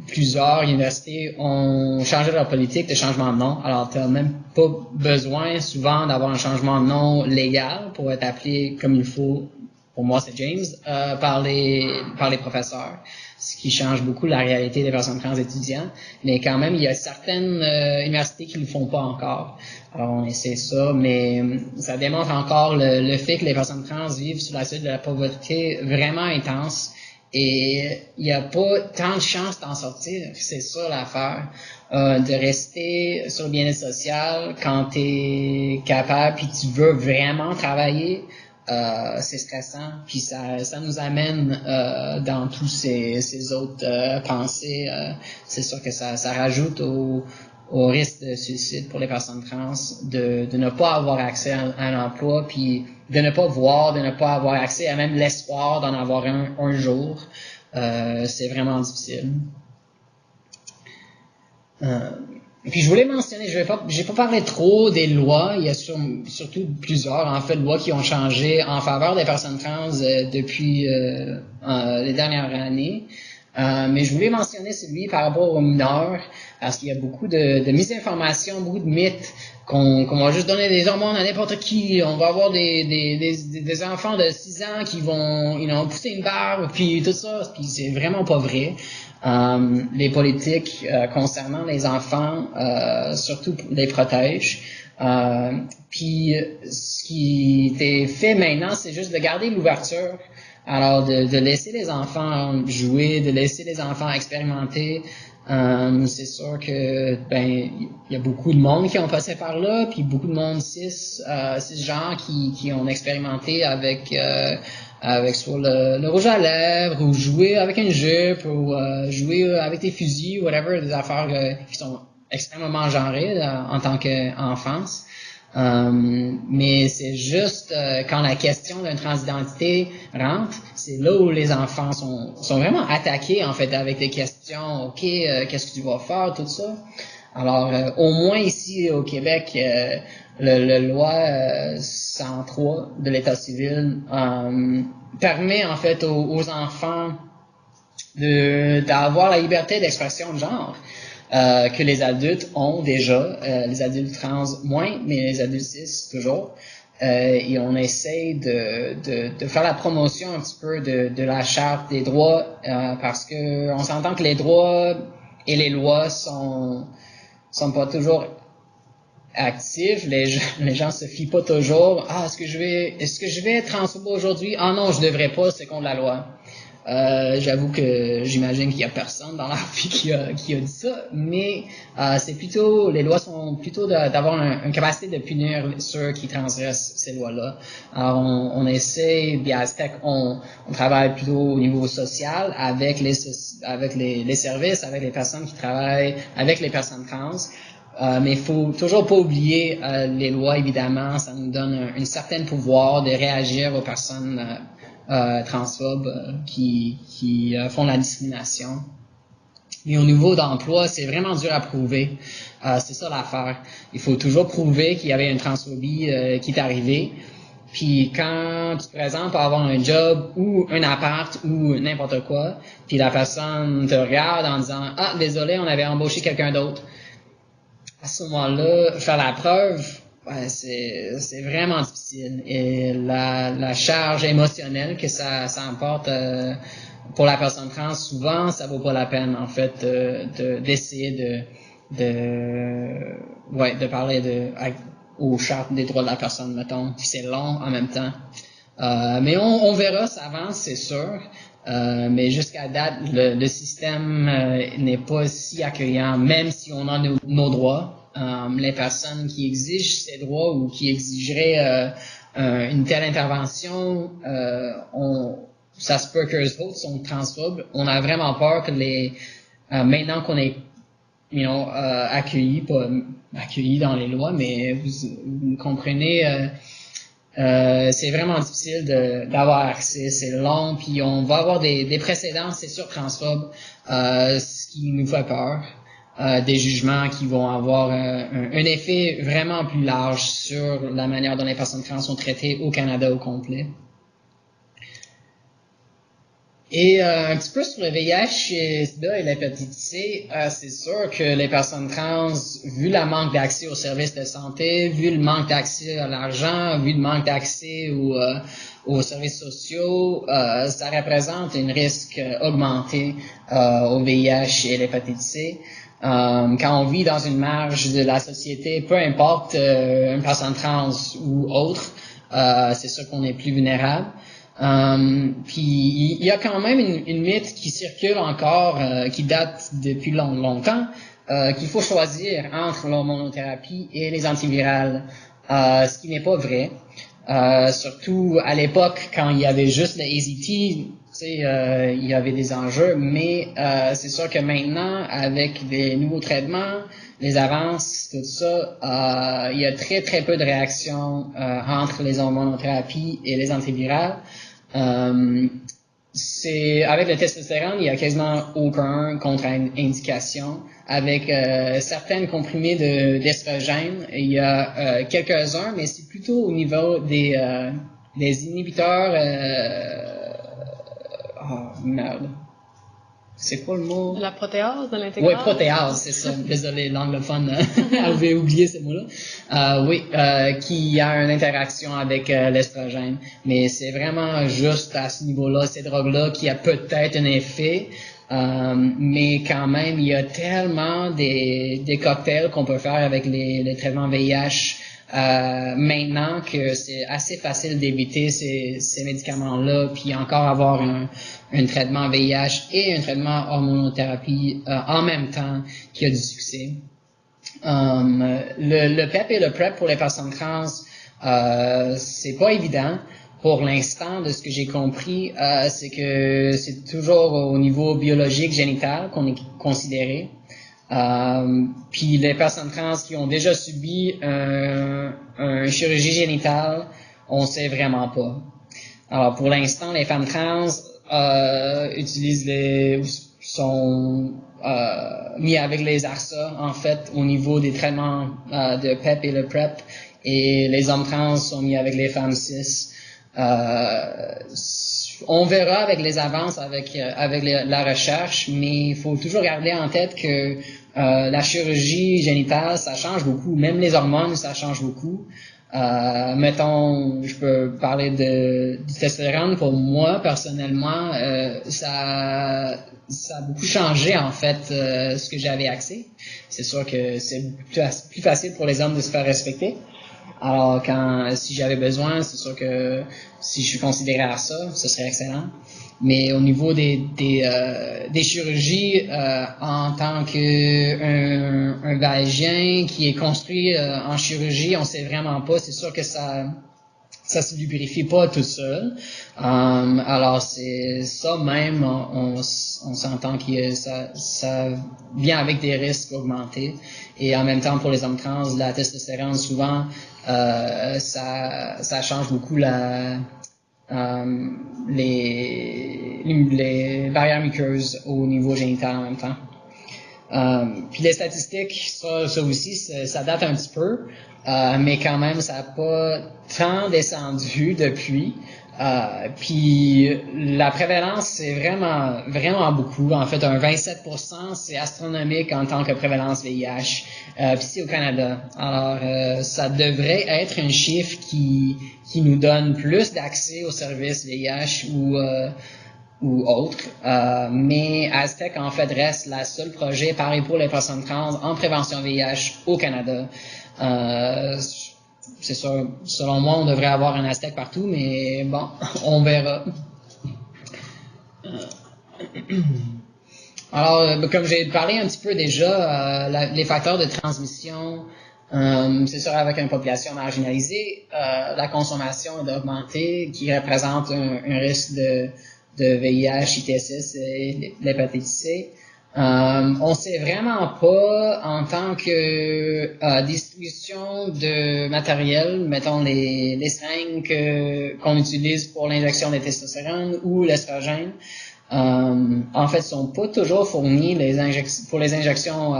Plusieurs universités ont changé leur politique de changement de nom. Alors, tu n'as même pas besoin souvent d'avoir un changement de nom légal pour être appelé comme il faut. Pour moi, c'est James, par les professeurs, ce qui change beaucoup la réalité des personnes trans étudiants. Mais quand même, il y a certaines universités qui ne le font pas encore. Alors, on essaie ça, mais ça démontre encore le fait que les personnes trans vivent sous la seuil de la pauvreté vraiment intense. Et il n'y a pas tant de chances d'en sortir. C'est ça l'affaire. De rester sur le bien-être social quand tu es capable puis tu veux vraiment travailler. C'est stressant, puis ça nous amène dans tous ces autres pensées. C'est sûr que ça rajoute au risque de suicide pour les personnes trans de ne pas avoir accès à un emploi, puis de ne pas voir, de ne pas avoir accès à même l'espoir d'en avoir un jour. C'est vraiment difficile. Puis je voulais mentionner, j'ai pas parlé trop des lois, il y a surtout plusieurs en fait lois qui ont changé en faveur des personnes trans depuis les dernières années. Mais je voulais mentionner celui par rapport aux mineurs, parce qu'il y a beaucoup de misinformation, beaucoup de mythes, qu'on va juste donner des hormones à n'importe qui, on va avoir des enfants de 6 ans qui vont pousser une barbe, puis tout ça, puis c'est vraiment pas vrai. Les politiques concernant les enfants, surtout les protègent. Puis ce qui est fait maintenant, c'est juste de garder l'ouverture. Alors de laisser les enfants jouer, de laisser les enfants expérimenter. C'est sûr que il y a beaucoup de monde qui ont passé par là, puis beaucoup de monde cisgenres qui ont expérimenté avec soit le rouge à lèvres, ou jouer avec une jupe, ou jouer avec des fusils, whatever, des affaires qui sont extrêmement genrées en tant qu'enfance. Mais c'est juste quand la question d'une transidentité rentre, c'est là où les enfants sont vraiment attaqués en fait avec des questions. Ok, qu'est-ce que tu vas faire, tout ça. Alors au moins ici au Québec, le loi 103 de l'État civil permet en fait aux enfants d'avoir la liberté d'expression de genre. Que les adultes ont déjà, les adultes trans moins, mais les adultes cis toujours. Et on essaie de faire la promotion un petit peu de la charte des droits, parce que on s'entend que les droits et les lois sont pas toujours actifs. Les gens se fient pas toujours. Est-ce que je vais être transphobe aujourd'hui? Ah non, je devrais pas, c'est contre la loi. J'avoue que j'imagine qu'il y a personne dans la vie qui a dit ça, mais c'est plutôt, les lois sont plutôt d'avoir une capacité de punir ceux qui transgressent ces lois-là. Alors on essaie, bien Aztec, on travaille plutôt au niveau social avec les services, avec les personnes qui travaillent avec les personnes trans. Mais il faut toujours pas oublier les lois, évidemment, ça nous donne un certain pouvoir de réagir aux personnes transphobes qui font la discrimination. Mais au niveau d'emploi, c'est vraiment dur à prouver. C'est ça l'affaire. Il faut toujours prouver qu'il y avait une transphobie qui est arrivée. Puis quand tu te présentes pour avoir un job ou un appart ou n'importe quoi, puis la personne te regarde en disant « Ah, désolé, on avait embauché quelqu'un d'autre », à ce moment-là, faire la preuve, ouais, c'est vraiment difficile. Et la charge émotionnelle que ça emporte pour la personne trans, souvent, ça vaut pas la peine, en fait, d'essayer de parler aux chartes des droits de la personne, mettons. Puis c'est long en même temps. Mais on verra, ça avance, c'est sûr. Mais jusqu'à date, le système n'est pas si accueillant, même si on a nos droits. Les personnes qui exigent ces droits ou qui exigeraient une telle intervention, ça se peut qu'eux autres sont transphobes. On a vraiment peur que maintenant qu'on est accueillis, pas accueillis dans les lois, mais vous comprenez, c'est vraiment difficile d'avoir accès, c'est long, puis on va avoir des précédents, c'est sûr, transphobes, ce qui nous fait peur, des jugements qui vont avoir un effet vraiment plus large sur la manière dont les personnes trans sont traitées au Canada au complet. Et un petit peu sur le VIH, SIDA et l'hépatite C, c'est sûr que les personnes trans, vu le manque d'accès aux services de santé, vu le manque d'accès à l'argent, vu le manque d'accès aux services sociaux, ça représente un risque augmenté au VIH et l'hépatite C. Quand on vit dans une marge de la société, peu importe une personne trans ou autre, c'est sûr qu'on est plus vulnérable. Puis il y a quand même une mythe qui circule encore, qui date depuis longtemps, qu'il faut choisir entre l'hormonothérapie et les antivirales, ce qui n'est pas vrai. Surtout à l'époque, quand il y avait juste le AZT, il y avait des enjeux, mais c'est sûr que maintenant, avec des nouveaux traitements, les avances, tout ça, il y a très très peu de réactions entre les hormonothérapies et les antivirales. Avec le testostérone, il y a quasiment aucun contre-indication. Avec certaines comprimés d'estrogène, il y a quelques-uns, mais c'est plutôt au niveau des inhibiteurs. Merde. C'est quoi le mot? La protéase de l'intégrale? Oui, protéase, c'est ça. Désolé, l'anglophone avait oublié ce mot-là. Oui, qui a une interaction avec l'estrogène. Mais c'est vraiment juste à ce niveau-là, ces drogues-là, qui a peut-être un effet. Mais quand même, il y a tellement des cocktails qu'on peut faire avec les traitements VIH maintenant que c'est assez facile d'éviter ces médicaments-là, puis encore avoir un traitement VIH et un traitement hormonothérapie en même temps qui a du succès. Le PEP et le PrEP pour les personnes trans, c'est pas évident. Pour l'instant, de ce que j'ai compris, c'est que c'est toujours au niveau biologique génital qu'on est considéré. Puis les personnes trans qui ont déjà subi une chirurgie génitale, on sait vraiment pas. Alors pour l'instant, les femmes trans sont mis avec les ARSA en fait au niveau des traitements de PEP et le PrEP, et les hommes trans sont mis avec les femmes cis. On verra avec les avances, avec la recherche, mais il faut toujours garder en tête que la chirurgie génitale, ça change beaucoup. Même les hormones, ça change beaucoup. Mettons, je peux parler du testostérone. Pour moi, personnellement, ça a beaucoup changé, en fait, ce que j'avais accès. C'est sûr que c'est plus facile pour les hommes de se faire respecter. Alors, si j'avais besoin, c'est sûr que si je suis considéré à ça, ce serait excellent. Mais au niveau des chirurgies, en tant un vagin qui est construit en chirurgie, on sait vraiment pas. C'est sûr que ça se lubrifie pas tout seul. Alors c'est ça même, on s'entend que ça vient avec des risques augmentés. Et en même temps, pour les hommes trans, la testostérone, souvent, ça change beaucoup les barrières muqueuses au niveau génital en même temps. Puis les statistiques, ça aussi, ça date un petit peu, mais quand même, ça n'a pas tant descendu depuis. Puis la prévalence, c'est vraiment, vraiment beaucoup. En fait, un 27%, c'est astronomique en tant que prévalence VIH. Puis c'est au Canada. Alors, ça devrait être un chiffre qui nous donne plus d'accès aux services VIH ou autres. Mais Aztec, en fait, reste la seule projet, pareil pour les personnes trans, en prévention VIH au Canada. C'est sûr, selon moi, on devrait avoir un Aztec partout, mais bon, on verra. Alors, comme j'ai parlé un petit peu déjà, les facteurs de transmission, c'est sûr, avec une population marginalisée, la consommation doit augmenter, qui représente un risque de VIH, ITSS et l'hépatite C. On sait vraiment pas en tant que distribution de matériel, mettons les seringues qu'on utilise pour l'injection de testostérone ou l'estrogène, en fait, sont pas toujours fournis pour les injections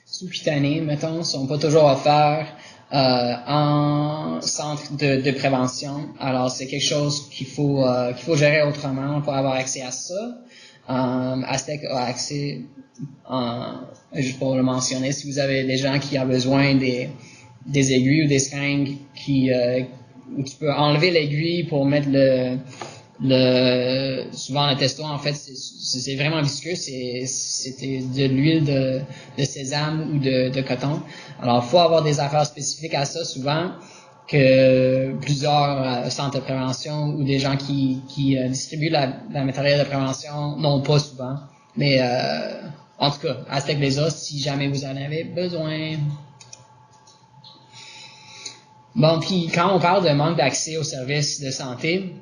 sous-cutanées, mettons, sont pas toujours offerts en centre de prévention. Alors, c'est quelque chose qu'il faut gérer autrement pour avoir accès à ça. Aztec a accès, juste pour le mentionner, si vous avez des gens qui ont besoin des aiguilles ou des seringues où tu peux enlever l'aiguille pour mettre souvent le testo, en fait, c'est vraiment visqueux, c'était de l'huile de sésame ou de coton. Alors, il faut avoir des affaires spécifiques à ça souvent, que plusieurs centres de prévention ou des gens qui distribuent la matériel de prévention n'ont pas souvent. Mais en tout cas, Aztec les a si jamais vous en avez besoin. Bon, puis quand on parle de manque d'accès aux services de santé,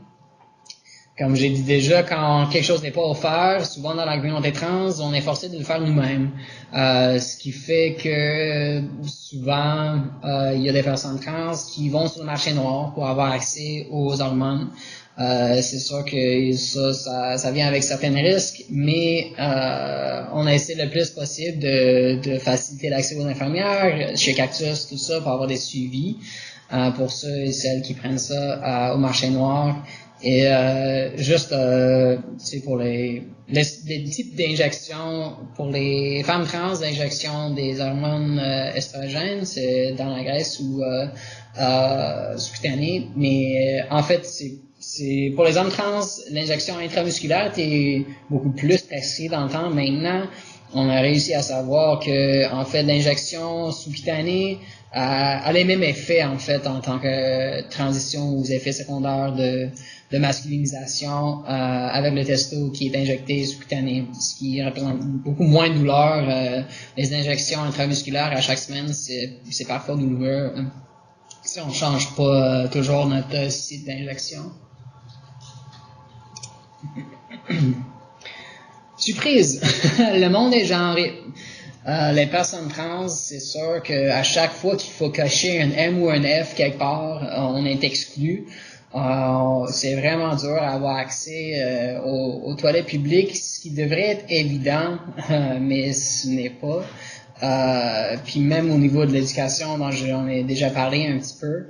comme j'ai dit déjà, quand quelque chose n'est pas offert, souvent dans la communauté trans, on est forcé de le faire nous-mêmes. Ce qui fait que souvent, il y a des personnes trans qui vont sur le marché noir pour avoir accès aux hormones. C'est sûr que ça vient avec certains risques, mais on essaie le plus possible de faciliter l'accès aux infirmières, chez Cactus, tout ça, pour avoir des suivis pour ceux et celles qui prennent ça au marché noir. Et juste, pour les types d'injections, pour les femmes trans, l'injection des hormones estrogènes, c'est dans la graisse ou sous-cutanée. Mais en fait, c'est pour les hommes trans, l'injection intramusculaire est beaucoup plus prescrite dans le temps. Maintenant, on a réussi à savoir que, en fait, l'injection sous-cutanée a les mêmes effets, en fait, en tant que transition aux effets secondaires de masculinisation avec le testo qui est injecté sous-cutané, ce qui représente beaucoup moins de douleur. Les injections intramusculaires à chaque semaine, c'est parfois douloureux si on change pas toujours notre site d'injection. Surprise! Le monde est genré. Les personnes trans, c'est sûr qu'à chaque fois qu'il faut cocher un M ou un F quelque part, on est exclu. C'est vraiment dur à avoir accès aux toilettes publiques, ce qui devrait être évident, mais ce n'est pas. Puis même au niveau de l'éducation, dont j'en ai déjà parlé un petit peu.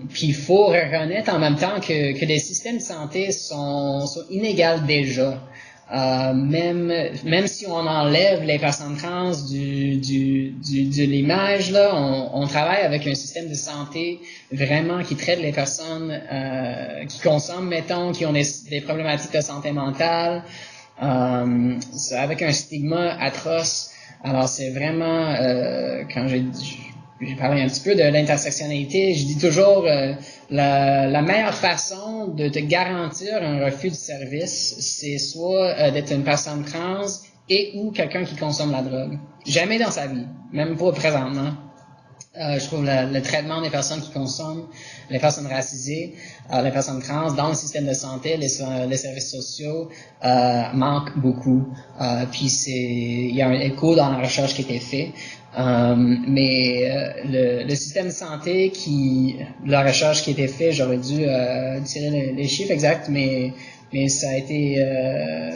Puis il faut reconnaître en même temps que les systèmes de santé sont inégaux déjà. Même si on enlève les personnes trans de l'image, là, on travaille avec un système de santé vraiment qui traite les personnes qui consomment, mettons, qui ont des problématiques de santé mentale, avec un stigma atroce. Alors c'est vraiment, quand j'ai parlé un petit peu de l'intersectionnalité, je dis toujours la meilleure façon de te garantir un refus de service, c'est soit d'être une personne trans et ou quelqu'un qui consomme la drogue. Jamais dans sa vie, même pas présentement. Je trouve le traitement des personnes qui consomment, les personnes racisées, les personnes trans dans le système de santé, les services sociaux manquent beaucoup. Puis il y a un écho dans la recherche qui a été fait. Mais le système de santé la recherche qui a été faite, j'aurais dû tirer les chiffres exacts, mais mais ça a été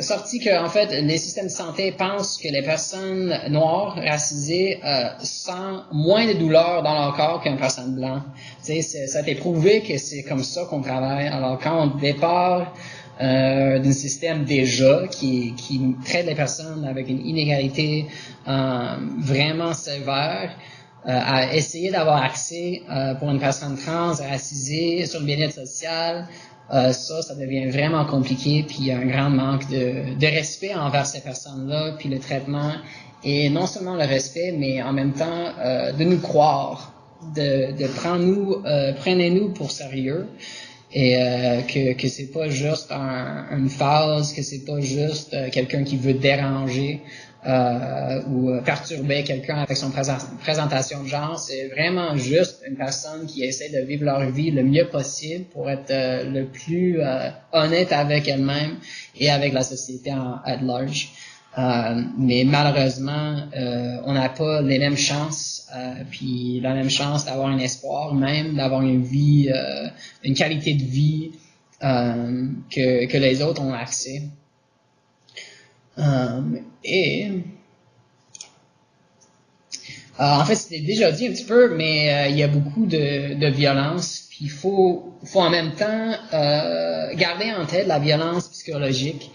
sorti que en fait les systèmes de santé pensent que les personnes noires racisées sentent moins de douleur dans leur corps qu'une personne blanche. Tu sais, ça a été prouvé que c'est comme ça qu'on travaille. Alors quand on départ d'un système déjà qui traite les personnes avec une inégalité vraiment sévère, à essayer d'avoir accès pour une personne trans racisée sur le bien-être social, ça devient vraiment compliqué, puis il y a un grand manque de respect envers ces personnes-là, puis le traitement, et non seulement le respect, mais en même temps de nous croire, de prenez-nous pour sérieux, et que c'est pas juste une phase, que c'est pas juste quelqu'un qui veut déranger ou perturber quelqu'un avec son présentation de genre. C'est vraiment juste une personne qui essaie de vivre leur vie le mieux possible pour être le plus honnête avec elle-même et avec la société at large. Mais malheureusement, on n'a pas les mêmes chances, puis la même chance d'avoir un espoir, même d'avoir une vie, une qualité de vie que les autres ont accès. En fait, c'était déjà dit un petit peu, mais il y a beaucoup de violence, puis il faut en même temps garder en tête la violence psychologique.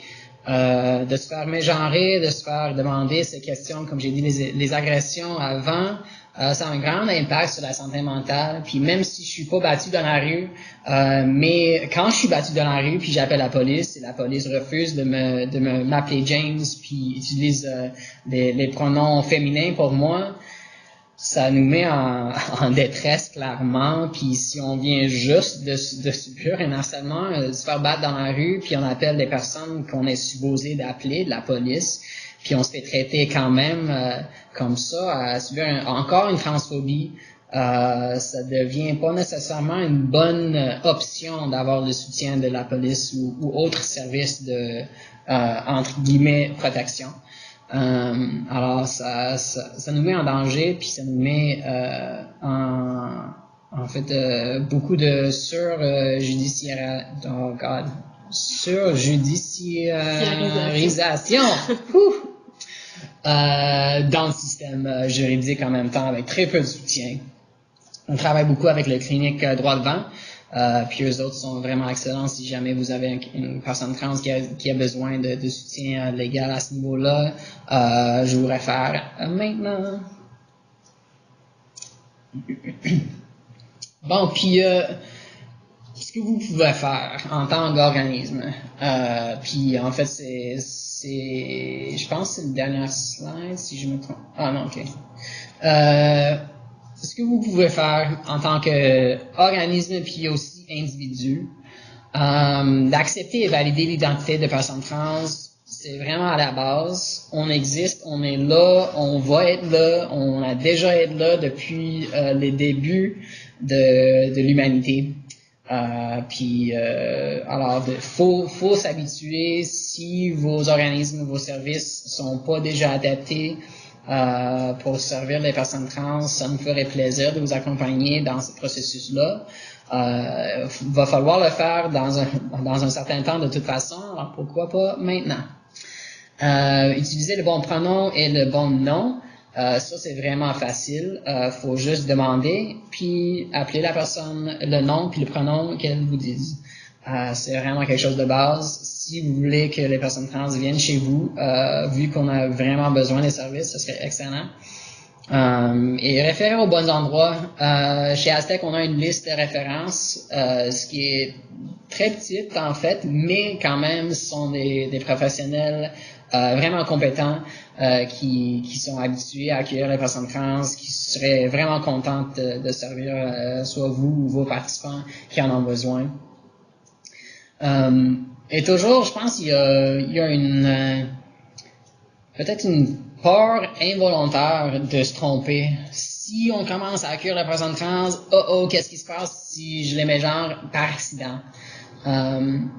De se faire mégenrer, de se faire demander ces questions, comme j'ai dit, les agressions avant, ça a un grand impact sur la santé mentale. Puis même si je suis pas battu dans la rue, mais quand je suis battu dans la rue, puis j'appelle la police, et la police refuse de m'appeler James, puis utilise les pronoms féminins pour moi, ça nous met en détresse clairement, puis si on vient juste de subir un harcèlement, de se faire battre dans la rue, puis on appelle des personnes qu'on est supposé d'appeler, de la police, puis on se fait traiter quand même comme ça, à subir encore une transphobie, ça devient pas nécessairement une bonne option d'avoir le soutien de la police ou autre service de entre guillemets protection. Alors ça nous met en danger, puis ça nous met en fait beaucoup de surjudiciarisation dans le système juridique en même temps, avec très peu de soutien. On travaille beaucoup avec le clinique Droit Devant. Puis eux autres sont vraiment excellents si jamais vous avez une personne trans qui a besoin de soutien légal à ce niveau-là. Je vous réfère maintenant. Bon, puis ce que vous pouvez faire en tant qu'organisme, puis en fait c'est je pense que c'est le dernier slide si je me trompe. Ah non, ok. Ce que vous pouvez faire en tant qu'organisme puis aussi individu, d'accepter et valider l'identité de personnes trans, c'est vraiment à la base. On existe, on est là, on va être là, on a déjà été là depuis les débuts de l'humanité. Alors, faut s'habituer. Si vos organismes, vos services sont pas déjà adaptés pour servir les personnes trans, ça nous ferait plaisir de vous accompagner dans ce processus-là. Va falloir le faire dans un certain temps de toute façon, alors pourquoi pas maintenant? Utiliser le bon pronom et le bon nom, ça c'est vraiment facile. Faut juste demander, puis appeler la personne, le nom puis le pronom qu'elle vous dise. C'est vraiment quelque chose de base. Si vous voulez que les personnes trans viennent chez vous, vu qu'on a vraiment besoin des services, ce serait excellent. Et référer aux bons endroits. Chez Aztec, on a une liste de références, ce qui est très petite en fait, mais quand même, ce sont des professionnels vraiment compétents qui sont habitués à accueillir les personnes trans, qui seraient vraiment contentes de servir soit vous ou vos participants qui en ont besoin. Et toujours, je pense, il y a peut-être une peur involontaire de se tromper. Si on commence à accueillir la personne trans, qu'est-ce qui se passe si je les mets genre par accident?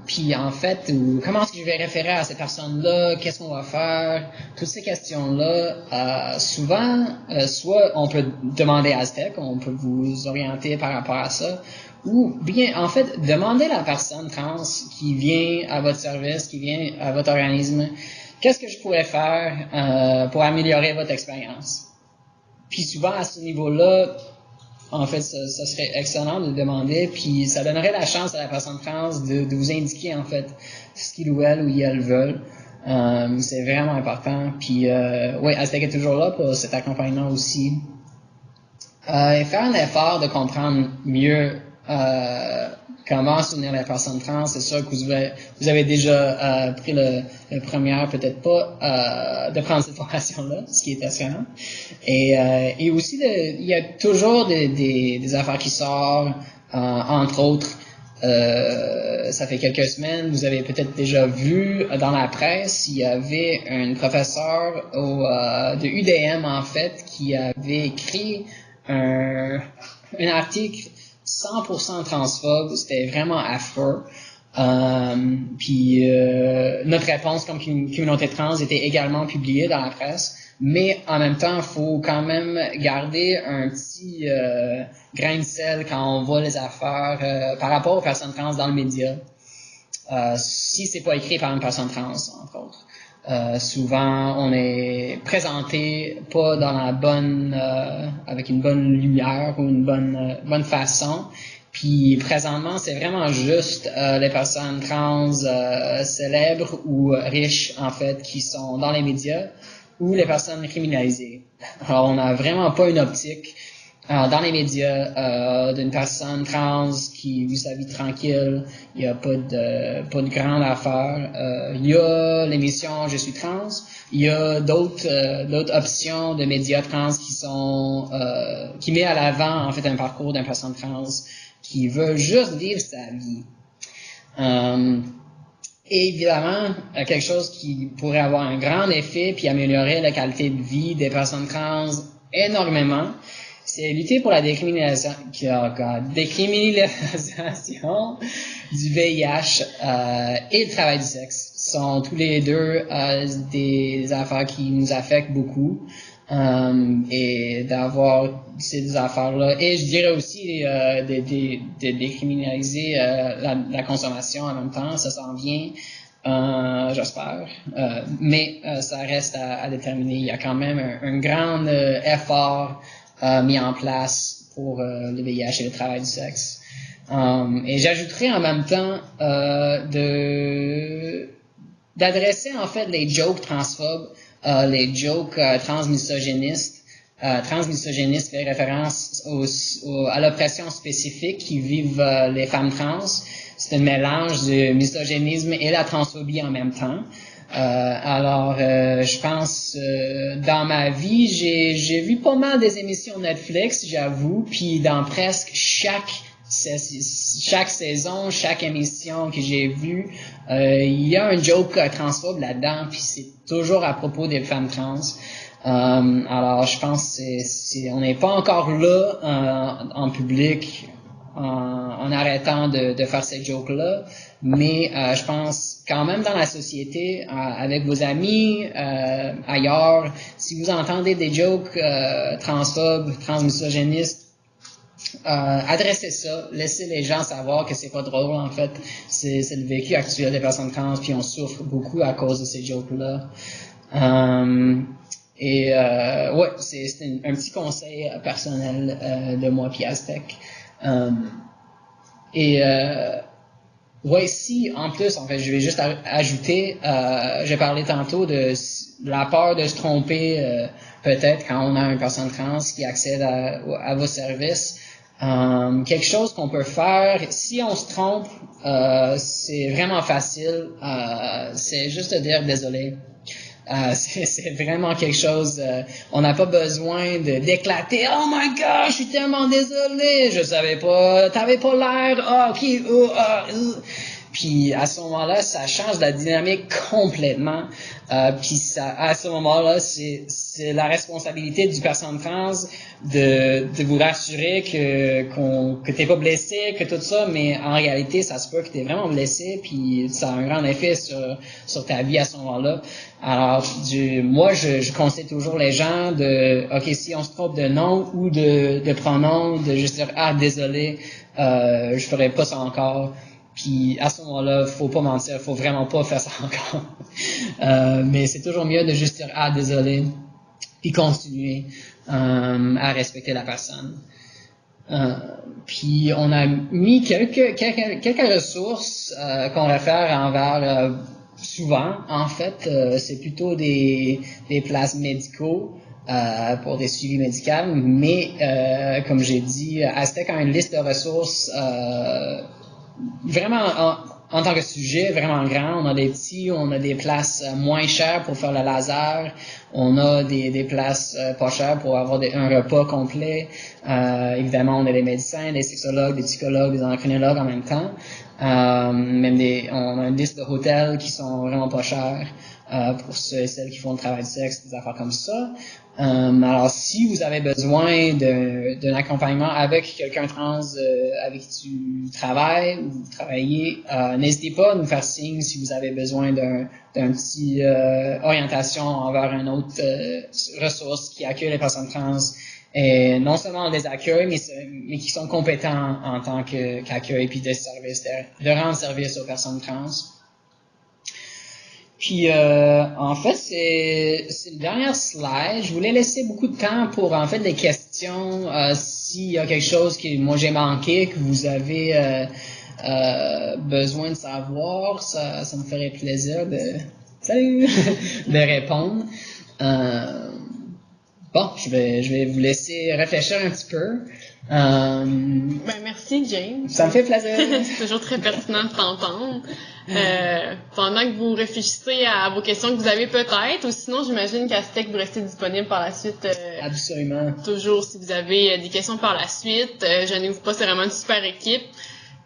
Puis en fait, comment est-ce que je vais référer à cette personne-là, qu'est-ce qu'on va faire, toutes ces questions-là, souvent, soit on peut demander à Aztec, on peut vous orienter par rapport à ça, ou bien, en fait, demandez à la personne trans qui vient à votre service, qui vient à votre organisme, qu'est-ce que je pourrais faire pour améliorer votre expérience? Puis souvent, à ce niveau-là, en fait, ça serait excellent de le demander, puis ça donnerait la chance à la personne trans de vous indiquer, en fait, ce qu'il ou elle veulent. C'est vraiment important. Puis, oui, Aztec est toujours là pour cet accompagnement aussi. Et faire un effort de comprendre mieux comment soutenir les personnes trans. C'est sûr que vous avez déjà pris le première, peut-être pas, de prendre cette formation-là, ce qui est excellent. Et aussi, il y a toujours des affaires qui sortent, entre autres. Ça fait quelques semaines, vous avez peut-être déjà vu dans la presse, il y avait une professeure de UDM, en fait, qui avait écrit un article 100% transphobe. C'était vraiment affreux. Puis notre réponse comme communauté trans était également publiée dans la presse, mais en même temps, il faut quand même garder un petit grain de sel quand on voit les affaires par rapport aux personnes trans dans le média. Si c'est pas écrit par une personne trans, entre autres. Souvent, on est présenté pas dans la bonne, avec une bonne lumière ou une bonne façon. Puis présentement, c'est vraiment juste les personnes trans célèbres ou riches, en fait, qui sont dans les médias, ou les personnes criminalisées. Alors, on n'a vraiment pas une optique dans les médias d'une personne trans qui vit sa vie tranquille. Il n'y a pas de grande affaire. Il y a l'émission Je suis trans. Il y a d'autres options de médias trans qui met à l'avant en fait un parcours d'une personne trans qui veut juste vivre sa vie. Et évidemment, quelque chose qui pourrait avoir un grand effet puis améliorer la qualité de vie des personnes trans énormément, c'est lutter pour la décriminalisation du VIH et le travail du sexe. Ce sont tous les deux des affaires qui nous affectent beaucoup. Et d'avoir ces affaires-là. Et je dirais aussi de décriminaliser la consommation en même temps. Ça s'en vient, j'espère. Mais ça reste à déterminer. Il y a quand même un grand effort mis en place pour le VIH et le travail du sexe. Et j'ajouterais en même temps d'adresser en fait les jokes transphobes, les jokes transmisogynistes. Transmisogynistes fait référence à l'oppression spécifique qui vivent les femmes trans. C'est un mélange de misogynisme et la transphobie en même temps. Alors, je pense, dans ma vie, j'ai vu pas mal des émissions Netflix, j'avoue, puis dans presque chaque saison, chaque émission que j'ai vue, il y a un joke transphobe là-dedans, puis c'est toujours à propos des femmes trans. Alors, je pense que on n'est pas encore là en public en arrêtant de faire ces jokes-là, mais je pense quand même dans la société, avec vos amis, ailleurs, si vous entendez des jokes transphobes, transmisogynistes, adressez ça, laissez les gens savoir que c'est pas drôle en fait, c'est le vécu actuel des personnes trans, puis on souffre beaucoup à cause de ces jokes-là. Ouais, c'est un petit conseil personnel de moi puis Aztec. Ouais, si en plus, en fait, je vais juste ajouter, j'ai parlé tantôt de la peur de se tromper, peut-être quand on a une personne trans qui accède à vos services. Quelque chose qu'on peut faire, si on se trompe, c'est vraiment facile, c'est juste de dire désolé. C'est vraiment quelque chose, on n'a pas besoin d'éclater. Oh my God, je suis tellement désolé, je savais pas, t'avais pas l'air, ok, Puis à ce moment-là, ça change la dynamique complètement. Puis à ce moment-là, c'est la responsabilité du personne trans de vous rassurer que t'es pas blessé, que tout ça, mais en réalité, ça se peut que t'es vraiment blessé, puis ça a un grand effet sur ta vie à ce moment-là. Alors, moi, je conseille toujours les gens ok, si on se trompe de nom ou de pronom, de juste dire, ah, désolé, je ferai pas ça encore. Puis à ce moment-là, faut pas mentir, faut vraiment pas faire ça encore. Mais c'est toujours mieux de juste dire, ah, désolé, puis continuer à respecter la personne. Puis on a mis quelques ressources qu'on réfère envers souvent. En fait, c'est plutôt des places médicaux pour des suivis médicaux, mais comme j'ai dit, Aztec a une liste de ressources vraiment en tant que sujet vraiment grand. On a des petits, on a des places moins chères pour faire le laser, on a des places pas chères pour avoir un repas complet. Évidemment, on a des médecins, des sexologues, des psychologues, des endocrinologues en même temps. On a une liste de hôtels qui sont vraiment pas chers pour ceux et celles qui font le travail de sexe, des affaires comme ça. Alors, si vous avez besoin d'un accompagnement avec quelqu'un trans avec qui tu travailles ou vous travaillez, n'hésitez pas à nous faire signe si vous avez besoin d'un petit orientation envers une autre ressource qui accueille les personnes trans. Et non seulement on les accueille, mais qui sont compétents en tant qu'accueil puis de rendre service aux personnes trans. Puis en fait, c'est le dernier slide. Je voulais laisser beaucoup de temps pour en fait des questions. S'il y a quelque chose que moi j'ai manqué, que vous avez besoin de savoir, ça me ferait plaisir de répondre. Bon, je vais vous laisser réfléchir un petit peu. Merci, James. Ça me fait plaisir. C'est toujours très pertinent de t'entendre. Pendant que vous réfléchissez à vos questions que vous avez peut-être, ou sinon, j'imagine qu'Aztec vous restez disponible par la suite. Absolument. Toujours, si vous avez des questions par la suite. Gênez-vous pas, c'est vraiment une super équipe.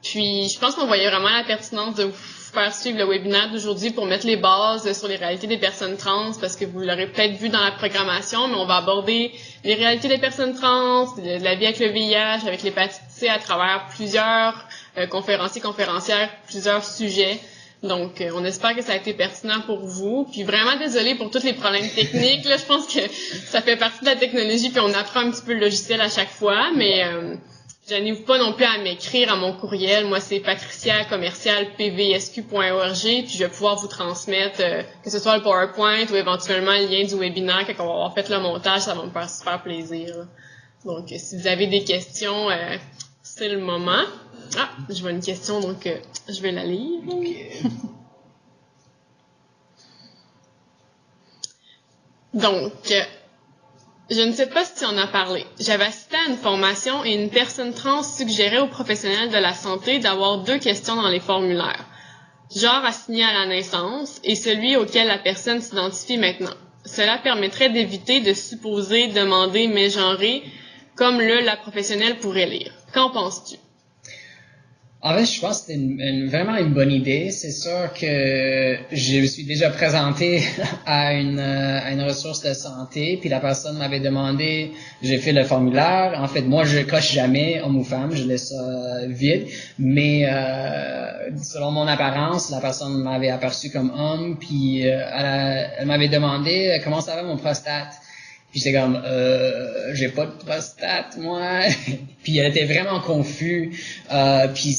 Puis, je pense qu'on voyait vraiment la pertinence de vous faire suivre le webinaire d'aujourd'hui pour mettre les bases sur les réalités des personnes trans, parce que vous l'aurez peut-être vu dans la programmation, mais on va aborder les réalités des personnes trans, de la vie avec le VIH, avec l'hépatite C à travers plusieurs conférencières, plusieurs sujets. Donc, on espère que ça a été pertinent pour vous. Puis vraiment désolé pour tous les problèmes techniques. Là, je pense que ça fait partie de la technologie, puis on apprend un petit peu le logiciel à chaque fois, mais gênez-vous pas non plus à m'écrire à mon courriel. Moi, c'est patricia@pvsq.org, puis je vais pouvoir vous transmettre que ce soit le PowerPoint ou éventuellement le lien du webinaire. Quand on va avoir fait le montage, ça va me faire super plaisir. Donc, si vous avez des questions, c'est le moment. Ah, je vois une question, donc je vais la lire. Okay. Donc, je ne sais pas si tu en as parlé. J'avais assisté à une formation et une personne trans suggérait aux professionnels de la santé d'avoir 2 questions dans les formulaires. Genre à signer à la naissance et celui auquel la personne s'identifie maintenant. Cela permettrait d'éviter de supposer, demander, mégenrer, comme la professionnelle pourrait lire. Qu'en penses-tu? En fait, je pense que c'est vraiment une bonne idée. C'est sûr que je me suis déjà présenté à une ressource de santé, puis la personne m'avait demandé, j'ai fait le formulaire. En fait, moi, je coche jamais homme ou femme, je laisse ça vide. Mais selon mon apparence, la personne m'avait aperçu comme homme, puis elle m'avait demandé comment ça va mon prostate. Puis j'étais comme, j'ai pas de prostate, moi. Puis elle était vraiment confuse. Puis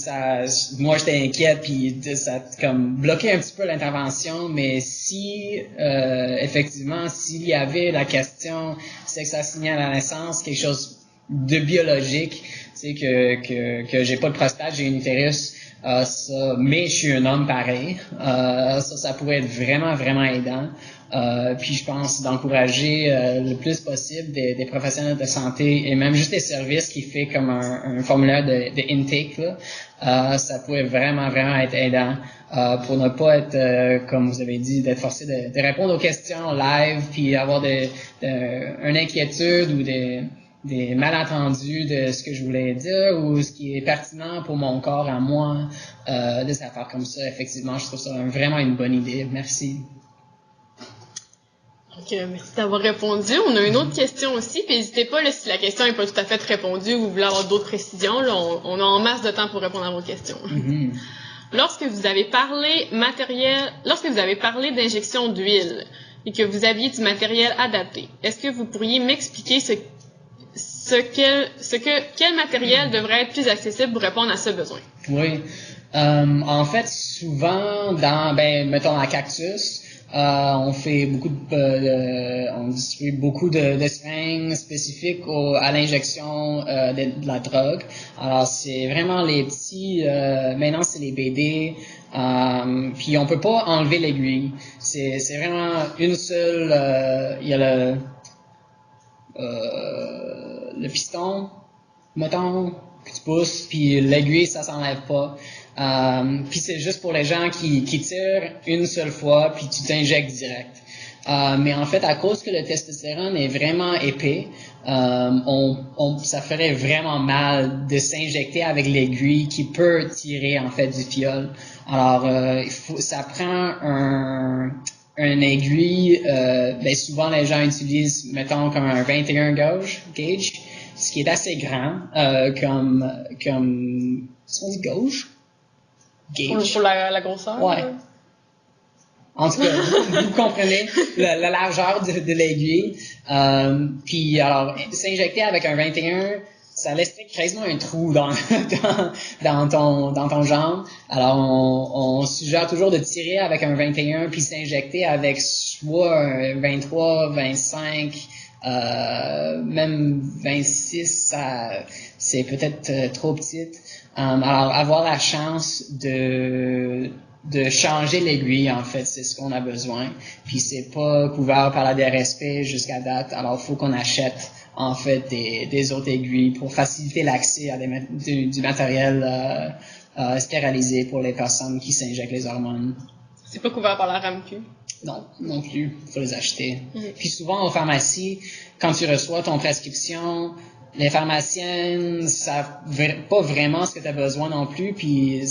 moi j'étais inquiète, puis ça comme bloqué un petit peu l'intervention. Mais si, effectivement, s'il y avait la question sexe assigné à la naissance, quelque chose de biologique, tu sais que j'ai pas de prostate, j'ai une utérus. Mais je suis un homme pareil. Ça pourrait être vraiment, vraiment aidant. Puis je pense d'encourager le plus possible des professionnels de santé et même juste des services qui fait comme un formulaire de intake là. Ça pourrait vraiment, vraiment être aidant pour ne pas être, comme vous avez dit, d'être forcé de répondre aux questions live puis avoir une inquiétude ou des malentendus de ce que je voulais dire ou ce qui est pertinent pour mon corps à moi, de ça faire comme ça. Effectivement, je trouve ça vraiment une bonne idée. Merci. Donc, merci d'avoir répondu. On a une autre question aussi, puis n'hésitez pas, là, si la question n'est pas tout à fait répondue ou vous voulez avoir d'autres précisions, là, on a en masse de temps pour répondre à vos questions. Mm-hmm. Lorsque vous avez parlé d'injection d'huile et que vous aviez du matériel adapté, est-ce que vous pourriez m'expliquer quel matériel devrait être plus accessible pour répondre à ce besoin? Oui. En fait, souvent, mettons, à Cactus, on fait on distribue beaucoup de seringues spécifiques à l'injection de la drogue. Alors, c'est vraiment les petits, maintenant c'est les BD, puis on peut pas enlever l'aiguille. C'est vraiment une seule, il y a le piston, mettons, que tu pousses, puis l'aiguille, ça s'enlève pas. Puis c'est juste pour les gens qui tirent une seule fois, puis tu t'injectes direct. Mais en fait, à cause que le testostérone est vraiment épais, ça ferait vraiment mal de s'injecter avec l'aiguille qui peut tirer en fait du fiole. Alors, ça prend un aiguille, souvent les gens utilisent, mettons, comme un 21 gauge, ce qui est assez grand, comme, est-ce qu'on dit gauge? Gauge. Pour la grosseur? Ouais. En tout cas, vous comprenez la largeur de l'aiguille. Puis alors, s'injecter avec un 21, ça laisserait quasiment un trou dans ton jambe. Alors, on suggère toujours de tirer avec un 21 puis s'injecter avec soit un 23, 25, même 26, c'est peut-être trop petite. Alors, avoir la chance de changer l'aiguille, en fait, c'est ce qu'on a besoin. Puis c'est pas couvert par la DRSP jusqu'à date. Alors, il faut qu'on achète, en fait, des autres aiguilles pour faciliter l'accès à du matériel stérilisé pour les personnes qui s'injectent les hormones. C'est pas couvert par la RAMQ? Non plus. Il faut les acheter. Puis souvent, aux pharmacies, quand tu reçois ton prescription, les pharmaciennes savent pas vraiment ce que tu as besoin non plus, puis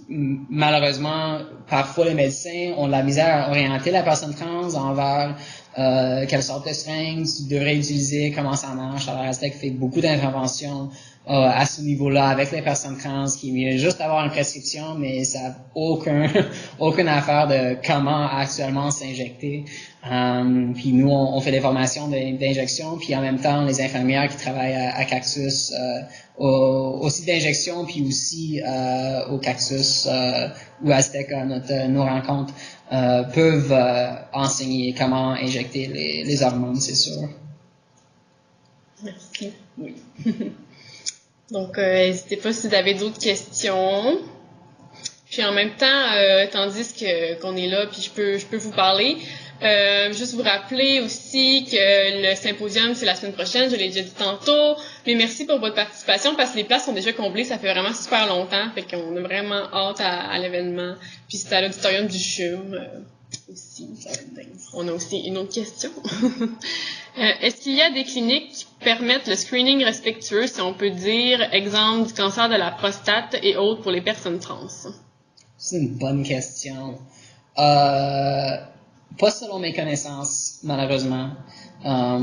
malheureusement, parfois les médecins ont de la misère à orienter la personne trans envers quelle sorte de seringue tu devrais utiliser, comment ça marche. Alors Aztec fait beaucoup d'interventions à ce niveau-là avec les personnes trans qui viennent juste avoir une prescription, mais ça n'a aucune affaire de comment actuellement s'injecter. Puis nous, on fait des formations d'injection, puis en même temps, les infirmières qui travaillent à Cactus, aussi d'injection, puis aussi au Cactus ou Aztec, nos rencontres, peuvent enseigner comment injecter les hormones, c'est sûr. Merci. Oui. Donc, n'hésitez pas si vous avez d'autres questions. Puis en même temps, tandis qu'on est là, puis je peux vous parler, juste vous rappeler aussi que le symposium, c'est la semaine prochaine, je l'ai déjà dit tantôt. Mais merci pour votre participation parce que les places sont déjà comblées, ça fait vraiment super longtemps. Fait qu'on a vraiment hâte à l'événement. Puis c'est à l'auditorium du CHUM aussi. On a aussi une autre question. Est-ce qu'il y a des cliniques qui permettent le screening respectueux, si on peut dire, exemple du cancer de la prostate et autres pour les personnes trans? C'est une bonne question. Pas selon mes connaissances, malheureusement.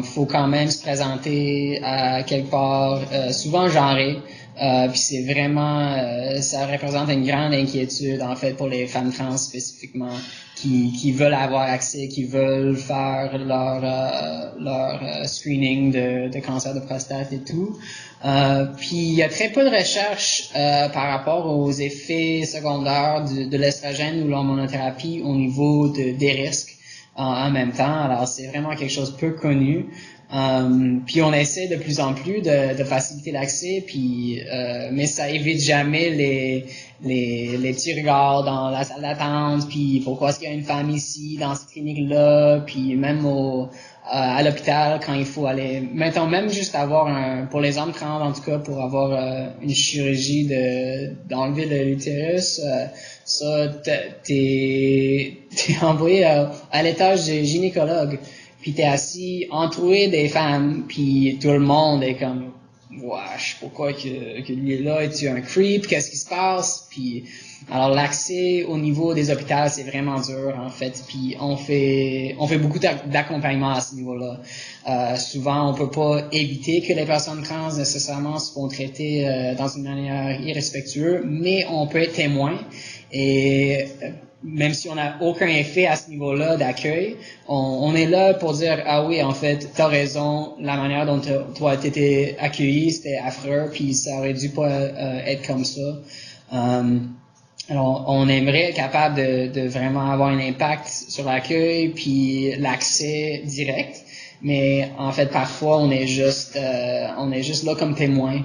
Faut quand même se présenter à quelque part, souvent genré. Puis c'est vraiment, ça représente une grande inquiétude en fait pour les femmes trans spécifiquement qui veulent avoir accès, qui veulent faire leur screening de cancer de prostate et tout. Puis il y a très peu de recherches par rapport aux effets secondaires de l'estrogène ou l'hormonothérapie au niveau des risques en même temps. Alors c'est vraiment quelque chose de peu connu. Puis on essaie de plus en plus de faciliter l'accès, puis mais ça évite jamais les petits regards dans la salle d'attente, puis pourquoi est-ce qu'il y a une femme ici dans cette clinique-là, puis même à l'hôpital quand il faut aller, mettons même juste avoir pour les hommes trans en tout cas, pour avoir une chirurgie d'enlever l'utérus, ça t'es envoyé à l'étage de gynécologue. puis t'es assis entouré des femmes, puis tout le monde est comme wesh, pourquoi que lui est là, es-tu un creep, qu'est-ce qui se passe? Puis alors l'accès au niveau des hôpitaux, c'est vraiment dur en fait, puis on fait beaucoup d'accompagnement à ce niveau-là. Souvent on peut pas éviter que les personnes trans nécessairement se font traiter dans une manière irrespectueuse, mais on peut être témoin et même si on n'a aucun effet à ce niveau-là d'accueil, on est là pour dire ah oui, en fait, t'as raison, la manière dont toi t'étais accueilli, c'était affreux, puis ça aurait dû pas être comme ça. Alors, on aimerait être capable de vraiment avoir un impact sur l'accueil puis l'accès direct, mais en fait parfois on est juste là comme témoin.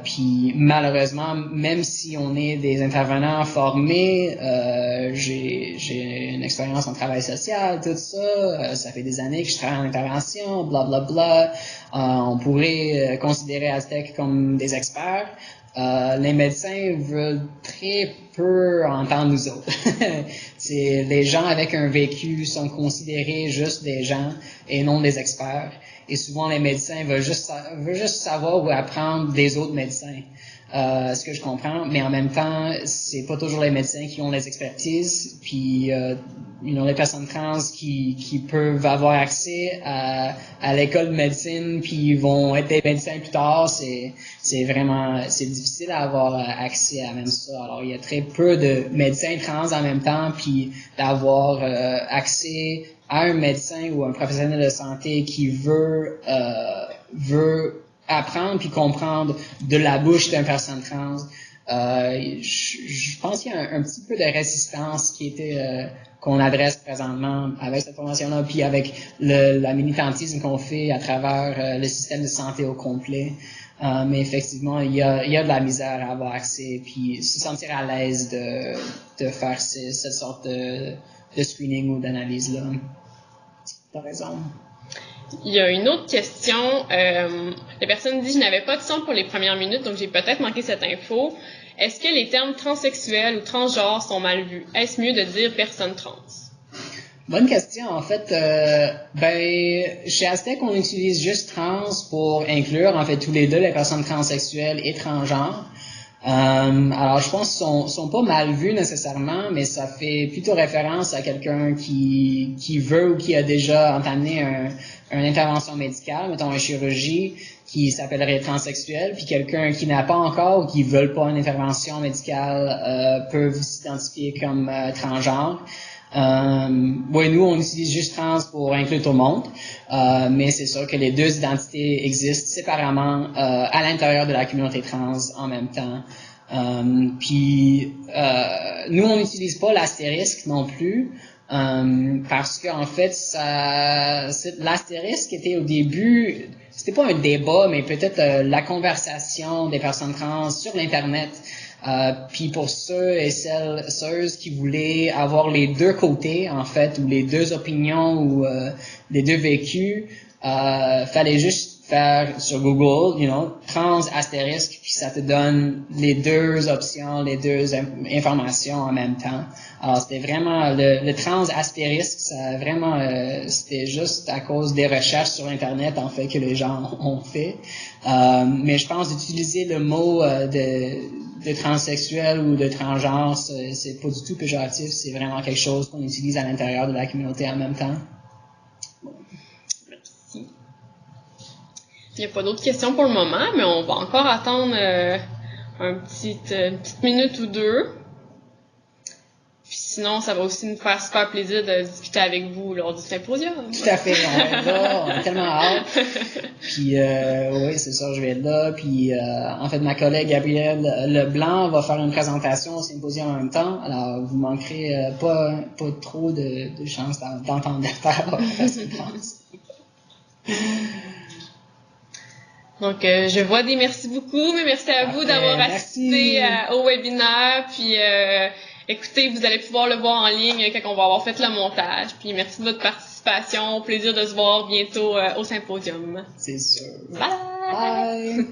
Puis malheureusement, même si on est des intervenants formés, j'ai une expérience en travail social, tout ça, ça fait des années que je travaille en intervention, bla bla bla. On pourrait considérer Aztec comme des experts. Les médecins veulent très peu entendre nous autres. Les gens avec un vécu sont considérés juste des gens et non des experts. Et souvent, les médecins veulent juste savoir ou apprendre des autres médecins. Ce que je comprends, mais en même temps, c'est pas toujours les médecins qui ont les expertises, puis les personnes trans qui peuvent avoir accès à l'école de médecine, puis ils vont être des médecins plus tard, c'est difficile à avoir accès à même ça. Alors il y a très peu de médecins trans en même temps, puis d'avoir accès à un médecin ou un professionnel de santé qui veut apprendre puis comprendre de la bouche d'une personne trans. Je pense qu'il y a un petit peu de résistance qu'on adresse présentement avec cette formation-là, puis avec la militantisme qu'on fait à travers le système de santé au complet. Mais effectivement, il y a de la misère à avoir accès, puis se sentir à l'aise de faire cette sorte de screening ou d'analyse-là. T'as raison. Il y a une autre question. La personne dit « Je n'avais pas de son pour les premières minutes, donc j'ai peut-être manqué cette info. Est-ce que les termes transsexuels ou transgenres sont mal vus? Est-ce mieux de dire personne trans? » Bonne question. En fait, chez Aztec, on utilise juste trans pour inclure, en fait, tous les deux, les personnes transsexuelles et transgenres. Alors, je pense qu'ils sont pas mal vus nécessairement, mais ça fait plutôt référence à quelqu'un qui veut ou qui a déjà entamé une intervention médicale, mettons une chirurgie, qui s'appellerait transsexuel, puis quelqu'un qui n'a pas encore ou qui veut pas une intervention médicale peuvent s'identifier comme transgenre. Nous, on utilise juste trans pour inclure tout le monde, mais c'est sûr que les deux identités existent séparément à l'intérieur de la communauté trans en même temps. Nous, on n'utilise pas l'astérisque non plus, parce que en fait, l'astérisque était au début, c'était pas un débat, mais peut-être la conversation des personnes trans sur l'Internet. Puis pour ceux et celles qui voulaient avoir les deux côtés, en fait, ou les deux opinions ou les deux vécus, fallait juste faire sur Google, trans astérisque, puis ça te donne les deux options, les deux informations en même temps. Alors c'était vraiment le trans astérisque, ça vraiment c'était juste à cause des recherches sur Internet en fait que les gens ont fait. Mais je pense d'utiliser le mot de transsexuel ou de transgenre, c'est pas du tout péjoratif, c'est vraiment quelque chose qu'on utilise à l'intérieur de la communauté en même temps. Merci. Il n'y a pas d'autres questions pour le moment, mais on va encore attendre une petite minute ou deux. Puis sinon, ça va aussi nous faire super plaisir de discuter avec vous lors du symposium. Tout à fait, on va être là, on a tellement hâte. Puis oui, c'est ça, je vais être là. Puis en fait, ma collègue Gabrielle Leblanc va faire une présentation au symposium en même temps. Alors, vous manquerez pas trop de chance d'entendre faire ce que pense. Donc, je vois des merci beaucoup, mais merci à vous d'avoir assisté au webinaire. Puis, écoutez, vous allez pouvoir le voir en ligne quand on va avoir fait le montage. Puis, merci de votre participation. Au plaisir de se voir bientôt au symposium. C'est sûr. Bye! Bye!